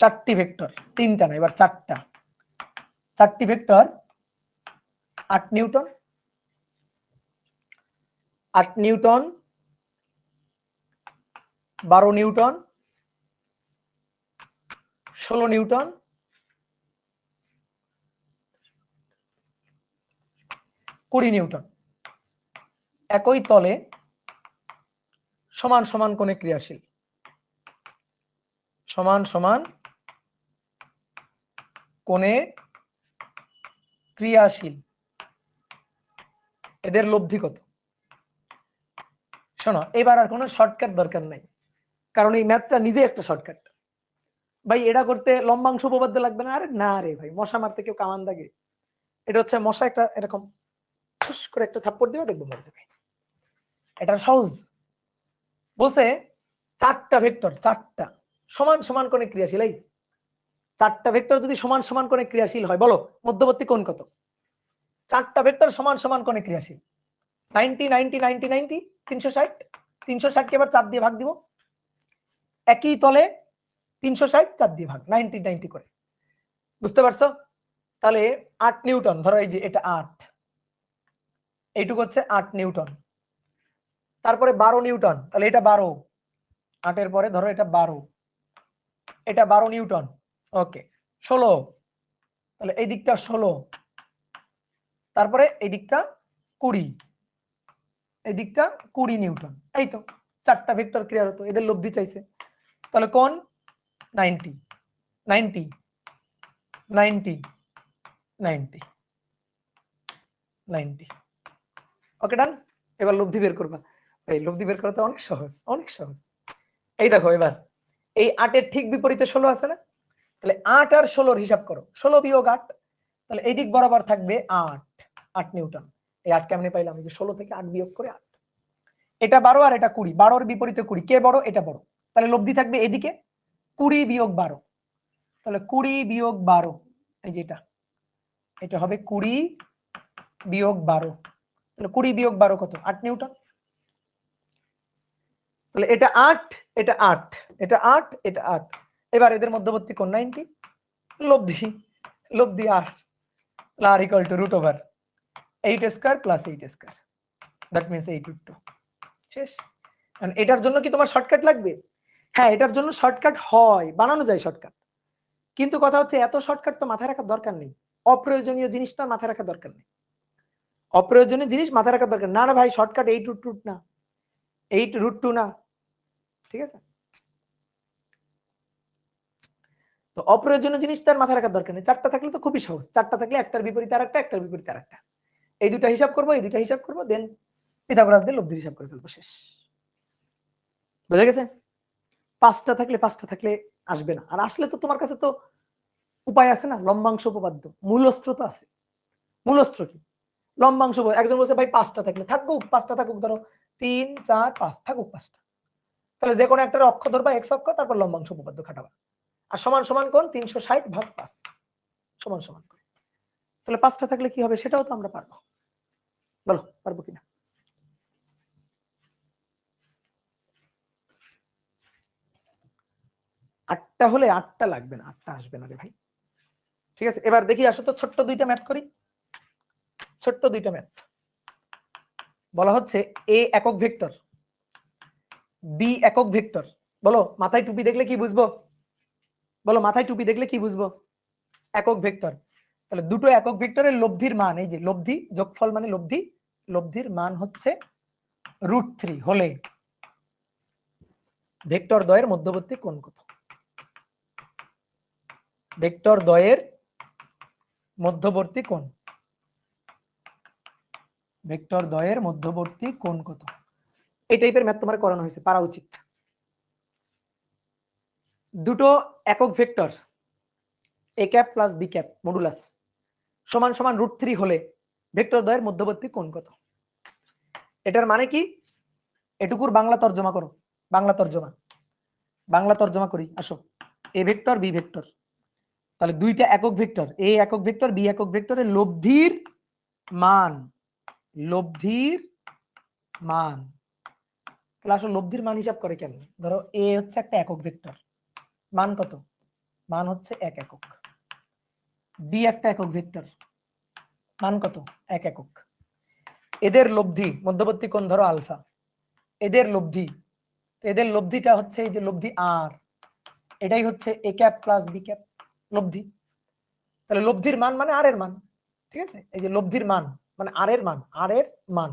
চারটি ভেক্টর, তিনটা না এবার চারটা, চারটি vector 8 Newton 8 Newton 12 Newton 16 Newton 20 Newton একই তলে সমান সমান কোণে ক্রিয়াশীল, সমান সমান কোণে ক্রিয়াশীল, এদের লব্ধি কত? শোনো এবার আর কোনো শর্টকাট দরকার নাই, কারণ এই ম্যাথটা নিজে একটা শর্টকাট। ভাই এটা করতে লম্বাংশ উপপাদ্য লাগবে না, আরে না রে ভাই, মশা মারতে কেউ কামান দাগে? এটা হচ্ছে মশা একটা এরকম ঠুস করে একটা থাপ্পড় দিবে দেখবো মরে যাবে, এটা সহজ। বলছে চারটা ভেক্টর, চারটা সমান সমান কোণে ক্রিয়াশীল, এই চারটা ভেক্টর যদি সমান সমান কোণে ক্রিয়াশীল হয়, বলো মধ্যবর্তী কোণ কত? চারটা ভেক্টর সমান সমান কোণে ক্রিয়াশীল, 90 90 90 90 360, 360 কে এবার 4 দিয়ে ভাগ দিব, একই তলে 360 4 দিয়ে ভাগ, 90 90 করে, বুঝতে পারছো? তাহলে 8 নিউটন, ধরো এই যে এটা 8, এইটুকু হচ্ছে 8 নিউটন, তারপরে 12 নিউটন, তাহলে এটা 12, 8 এর পরে ধরো এটা 12, এটা 12 নিউটন, ওকে 16, তাহলে এই দিকটা 16, তারপরে এই দিকটা 20, এই দিকটা 20 নিউটন, এই তো চারটা ভেক্টর ক্লিয়ার হতো, এদের লব্ধি চাইছে। তাহলে কোণ 90 90 90 90 90, ওকে ডান। এবার লব্ধি বের করবা, এই লব্ধি বের করা তো অনেক সহজ, অনেক সহজ। এই দেখো এবার এই 8 এর ঠিক বিপরীতে 16 আছে না, তাহলে 8 আর 16 হিসাব করো, 16 বিয়োগ 8, তাহলে এই দিক বরাবর থাকবে 8, 8 নিউটন। এই 8 কেমনে পাইলাম, এই যে 16 থেকে 8 বিয়োগ করে 8, এটা 12 আর এটা 20, 12 এর বিপরীতে 20, কে বড়? এটা বড়, তাহলে লব্ধি থাকবে এদিকে 20 বিয়োগ 12, তাহলে 20 বিয়োগ 12, এই যে এটা হবে 20 বিয়োগ 12, তাহলে 20 বিয়োগ 12 কত? 8 নিউটন। তাহলে এটা 8, এটা 8, এটা 8, এটা 8, এবার এদের মধ্যবর্তী কোণ 90, লব্ধি লব্ধি আর r equal to √8 square plus 8 square, that means 8√2, শেষ। কারণ এটার জন্য কি তোমার শর্টকাট লাগবে? হ্যাঁ এটার জন্য শর্টকাট হয়, বানানো যায় শর্টকাট, কিন্তু কথা হচ্ছে এত শর্টকাট তো মাথায় রাখার দরকার নেই, অপ্রয়োজনীয় জিনিসটা মাথায় রাখার দরকার নেই। অপ্রয়োজনীয় জিনিস মাথায় রাখার দরকার না। না ভাই শর্টকাট 8 না, 8√2 না, ঠিক আছে? তো অপ্রয়োজনীয় জিনিস তার মাথায় রাখার দরকার নেই। 4টা থাকলে তো খুবই সহজ। 4টা থাকলে একটার বিপরীতে আরেকটা, একটার বিপরীতে আরেকটা। এই দুইটা হিসাব করব, এই দুইটা হিসাব করব, দেন পিথাগোরাস দিয়ে লব্ধির হিসাব করে ফেলবো, শেষ। বুঝা গেছে? 5টা থাকলে আসবে না। আর আসলে তো তোমার কাছে তো উপায় আছে না, লম্বাংশ উপপাদ্য, মূলস্ত্র তো আছে। মূলস্ত্র কি? লম্বাংশ। একজন বলছে ভাই 5টা থাকলে থাকুক, 5টা থাকুক, ধরো 3 4 5 থাকুক 5টা। তাহলে যে কোনো একটা অক্ষ ধরবা x অক্ষ, তারপর লম্বাংশ উপপাদ্য খাটাবা। আর সমান সমান কোণ 360 ভাগ 5 সমান সমান করে। তাহলে 5টা থাকলে কি হবে সেটাও তো আমরা পারবো। বলো পারবো কিনা? আটটা হলে 8টা লাগবে না, 8টা আসবে না রে ভাই। ঠিক আছে, এবার দেখি আসো তো ছোট্ট দুইটা ম্যাথ করি। ছোট্ট দুইটা ম্যাথ বলা হচ্ছে a একক ভেক্টর, b একক ভেক্টর। বলো মাথায় টুপি দেখলে কি বুঝবো? বলো মাথায় টুপি দেখলে কি বুঝবো? একক ভেক্টর। তাহলে দুটো একক ভেক্টরের লব্ধির মান, এই যে লব্ধি, যোগফল মানে লব্ধি, লব্ধির মান হচ্ছে √3 হলে ভেক্টর দ্বয়ের মধ্যবর্তী কোণ কত? ভেক্টর দ্বয়ের মধ্যবর্তী কোণ, ভেক্টর দ্বয়ের মধ্যবর্তী কোণ কত? এই টাইপের ম্যাথ তোমার করানো হয়েছে, পারা উচিত। দুটো একক vector a cap plus b cap modulus সমান সমান √3 হলে ভেক্টর দ্বয়ের মধ্যবর্তী কোণ কত? এটার মানে কি? এটুকুর বাংলা তর্জমা করো, বাংলা তর্জমা, বাংলা তর্জমা করি আসো। a ভেক্টর b ভেক্টর, তাহলে দুইটা একক ভেক্টর, a একক ভেক্টর b একক ভেক্টরের লব্ধির মান, লব্ধির মান। তাহলে আসলে লব্ধির মান হিসাব করে কেন? ধরো a হচ্ছে একটা একক ভেক্টর, মান কত? মান হচ্ছে 1 একক। b একটা একক ভেক্টর, মান কত? 1 একক। এদের লব্ধি মধ্যবর্তী কোণ ধরো আলফা, এদের লব্ধি, এদের লব্ধিটা হচ্ছে এই যে লব্ধি r, এটাই হচ্ছে a cap plus b cap লব্ধি। তাহলে লব্ধির মান মানে r এর মান, ঠিক আছে? এই যে লব্ধির মান মানে r এর মান, r এর মান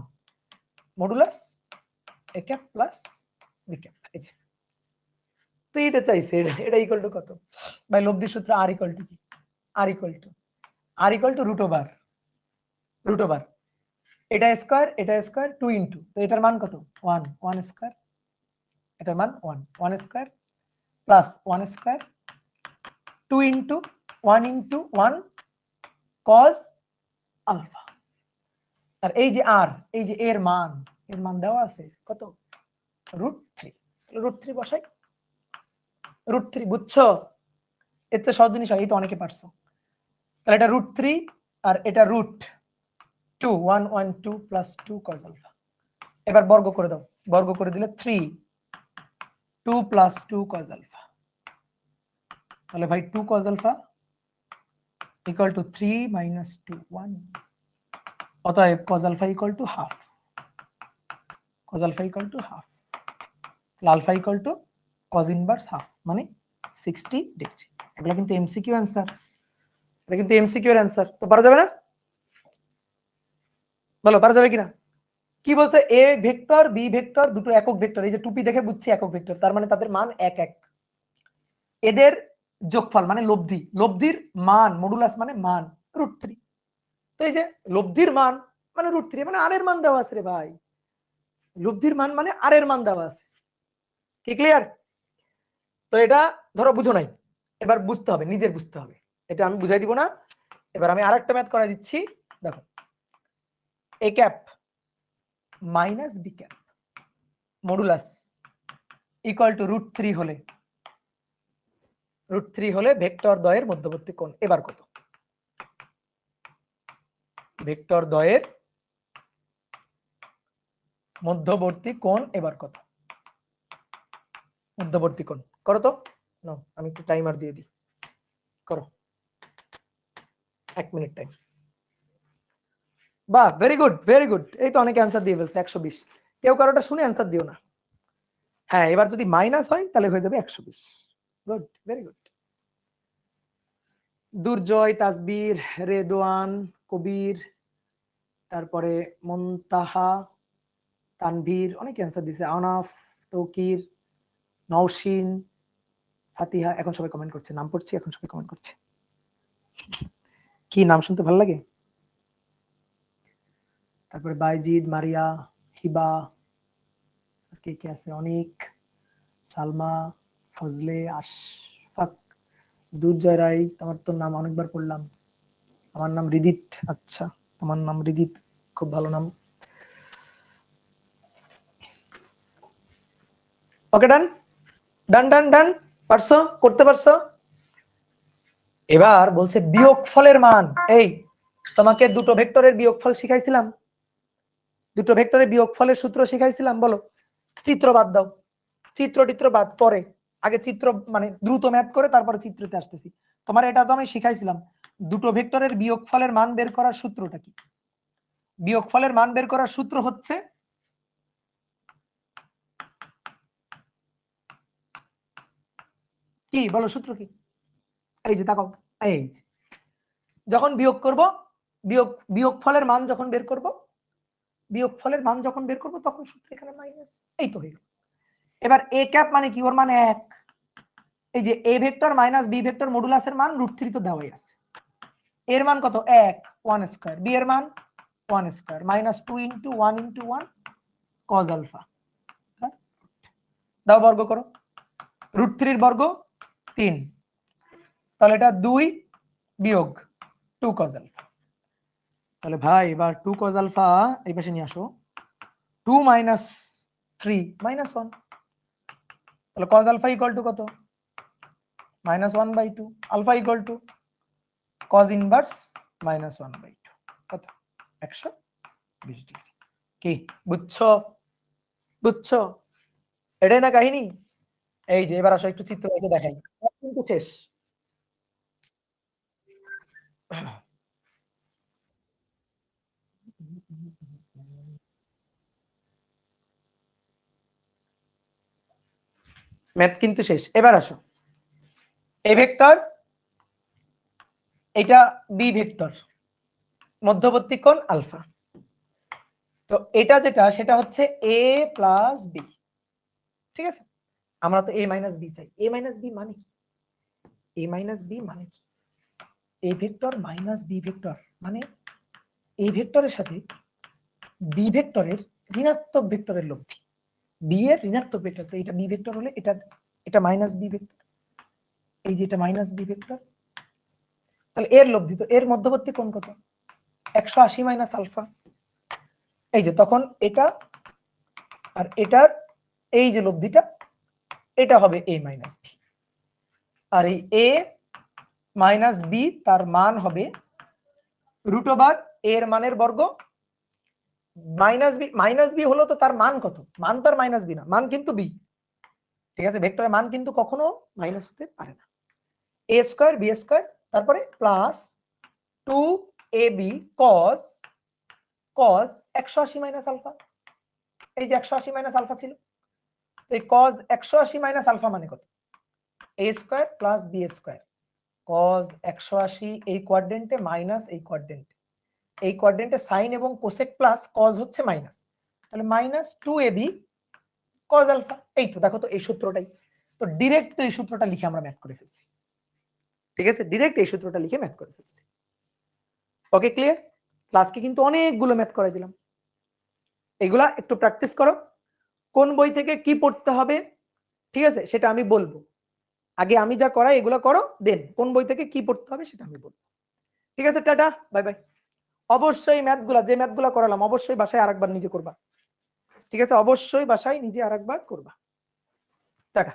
modulus a cap plus b cap. এই যে তো এটা চাইছে, এটা ইকুয়াল টু কত ভাই? লব্ধির সূত্র r ইকুয়াল টু কি? r ইকুয়াল টু √ওভার এটা স্কয়ার, এটা স্কয়ার 2 ইনটু, তো এটার মান কত? 1 1 স্কয়ার, এটার মান 1 1 square plus 1 square 2 into 1 into 1 cos alpha. আর এই যে r, এই যে এর মান দেওয়া আছে কত? √3। √3 বসাই, √3 বুঝছো? এর চেয়ে সহজ জিনিস হয়, এই তো অনেকে পারছো। তাহলে এটা √3 আর এটা √2 1 1 2 প্লাস 2 cos আলফা। এবার বর্গ করে দাও, বর্গ করে দিলে 3 2 প্লাস 2 cos আলফা। তাহলে ভাই 2 cos alpha equal to 3 minus 2 1, অতএব cos alpha equal to half, cos alpha equal to half. Alpha equal to cos inverse half মানে 60 ডিগ্রি। এগুলো কিন্তু এমসিকিউ অ্যানসার, এটা কিন্তু এমসিকিউ এর অ্যানসার। তো পারা যাবে না? বলো পারা যাবে কিনা? কি বলছে? এ ভেক্টর বি ভেক্টর দুটো একক ভেক্টর, এই যে টুপি দেখে বুঝছি একক ভেক্টর, তার মানে তাদের মান 1 1। এদের যোগফল মানে লব্ধি, লব্ধির মান মডুলাস মানে মান √3। তো এই যে লব্ধির মান মানে √3 মানে আর এর মান দেওয়া আছে রে ভাই, লব্ধির মান মানে আর এর মান দেওয়া আছে। কি ক্লিয়ার? তো এটা ধরো বুঝো নাই, এবার বুঝতে হবে, নিজের বুঝতে হবে, এটা আমি বুঝাই দিব না। এবার আমি আরেকটা ম্যাথ করাই দিচ্ছি, দেখো a cap minus b cap modulus equal to √3 হলে, √3 হলে ভেক্টর দ্বয়ের মধ্যবর্তী কোণ এবার কত? ভেক্টর দ্বয়ের মধ্যবর্তী কোণ এবার কত? মধ্যবর্তী কোণ করো তো, নাও আমি একটু টাইমার দিয়ে দিই, করো 1 মিনিট টাইম। বাহ ভেরি গুড ভেরি গুড, এই তো অনেকে অ্যান্সার দিয়ে ফেলছে 120। কেউ কারোটা শুনে অ্যান্সার দিও না। হ্যাঁ এবার যদি মাইনাস হয় তাহলে হয়ে যাবে 120। Good very good. Durjoy, Tasbir, Redwan, Kabir, তারপরে মুনতাহা, তানভীর, অনেক অ্যান্সার দিছে, আনাফ, তৌকির, নওশিন, ফাতিহা। এখন সবাই কমেন্ট করছে, নাম পড়ছি, এখন সবাই কমেন্ট করছে। কি নাম শুনতে ভালো লাগে? তারপরে বাইজিদ, মারিয়া, হিবা, কে কে আছে, অনেক, সালমা, ফজলে, আশফাক, দুর্জয় রায়। তোমার তো নাম অনেকবার পড়লাম। আমার নাম রিদিত। আচ্ছা, তোমার নাম রিদিত, খুব ভালো নাম। ওকে, ডান ডান ডান ডান। পারছো, করতে পারছো। এবার বলছে বিয়োগফলের মান। এই তোমাকে দুটো ভেক্টরের বিয়োগফল শিখাইছিলাম, দুটো ভেক্টরের বিয়োগফলের সূত্র শিখাইছিলাম, বলো। চিত্র বাদ দাও, চিত্র বাদ, পরে আগে চিত্র মানে দ্রুত ম্যাথ করে তারপরে চিত্রতে আসতেছি। তোমার এটা তো আমি শিখাইছিলাম, দুটো ভেক্টরের বিয়োগফলের মান বের করার সূত্রটা কি? বিয়োগফলের মান বের করার সূত্র হচ্ছে কি, বলো সূত্র কি? এই যে তাকাও, এই যখন বিয়োগ করব, বিয়োগফলের মান যখন বের করব, বিয়োগফলের মান যখন বের করব তখন সূত্র এখানে মাইনাস। এই তো হয়ে গেল। এবার এ ক্যাপ মানে কি? ওর মানে 1। এই যে A vector minus B vector মডুলাসের মান √3 তো দেওয়াই আছে। এর মান কত? 1, 1 স্কয়ার। বি এর মান 1 square minus 2 into 1 into 1 cos alpha. দাও বর্গ করো, √3 এর বর্গ 3, তাহলে এটা 2 বিয়োগ 2 cos আলফা। তাহলে ভাই এবার 2 cos আলফা এই পাশে নিয়ে আসো, 2 মাইনাস 3 মাইনাস 1, তাহলে cos আলফা ইকুয়াল টু কত? -1/2। Alpha equal to cos inverse -1/2, কত? 120 ডিগ্রি। কি বুঝছো? বুঝছো? এটাই না কাহিনী। এই যে এবার আসো একটু চিত্র এঁকে দেখাই, কিন্তু শেষ। ম্যাথ কিন্তু শেষ। এবার আসো, এ ভেক্টর, এটা বি ভেক্টর, মধ্যবর্তী কোণ আলফা। তো এটা যেটা সেটা হচ্ছে এ প্লাস বি, ঠিক আছে? আমরা তো এ মাইনাস বি চাই। এ মাইনাস বি মানে কি? এ মাইনাস বি মানে কি? A vector minus B vector মানে এ ভেক্টরের সাথে বি ভেক্টরের ঋণাত্মক ভেক্টরের লব্ধি। বি এর ঋণাত্মক ভেক্টর, তো এটা বি ভেক্টর হলে এটা, এটা মাইনাস বি ভেক্টর, এই যে এটা মাইনাস বি ভেক্টর, তাহলে এর লব্ধি। তো এর মধ্যবর্তী কোণ কত? 180 মাইনাস আলফা। এই যে তখন এটা আর এটার এই যে লব্ধিটা, এটা হবে এ মাইনাস বি। আর এই এ মাইনাস বি তার মান হবে √, এর মানের বর্গ মাইনাস বি হলো তো তার মান কত? মান তো আর মাইনাস বি না, মান কিন্তু বি, ঠিক আছে? ভেক্টরের মান কিন্তু কখনো মাইনাস হতে পারে না। এ স্কয়ার বি স্কয়ার, তারপরে plus 2ab cos 180 minus alpha. এই যে 180 মাইনাস আলফা ছিল, তো এই cos 180 মাইনাস আলফা মানে কত? a square plus B square cos 180 এই কোয়াড্রেন্টে মাইনাস এই কোয়াড্রেন্টে, এই কোয়াড্রেন্টে সাইন এবং কোসেক প্লাস cos হচ্ছে মাইনাস, তাহলে মাইনাস 2ab cos আলফা। এই তো দেখো তো এই সূত্রটাই তো, ডাইরেক্ট তো এই সূত্রটা লিখে আমরা ম্যাথ করে ফেলছি, ঠিক আছে? ডাইরেক্ট এই সূত্রটা লিখে ম্যাথ করে ফেলছি। ওকে, ক্লিয়ার? ক্লাসকে কিন্তু অনেকগুলো ম্যাথ করাই দিলাম, এগুলা একটু প্র্যাকটিস করো। কোন বই থেকে কি পড়তে হবে, ঠিক আছে, সেটা আমি বলবো। আগে আমি যা করাই এগুলো করো, দেন কোন বই থেকে কি পড়তে হবে সেটা আমি বলবো। ঠিক আছে, টাটা, বাই বাই। অবশ্যই ম্যাথগুলা, যে ম্যাথগুলা করালাম অবশ্যই বাসায় আরেকবার নিজে করবা, ঠিক আছে? অবশ্যই বাসায় নিজে আরেকবার করবা। টাটা।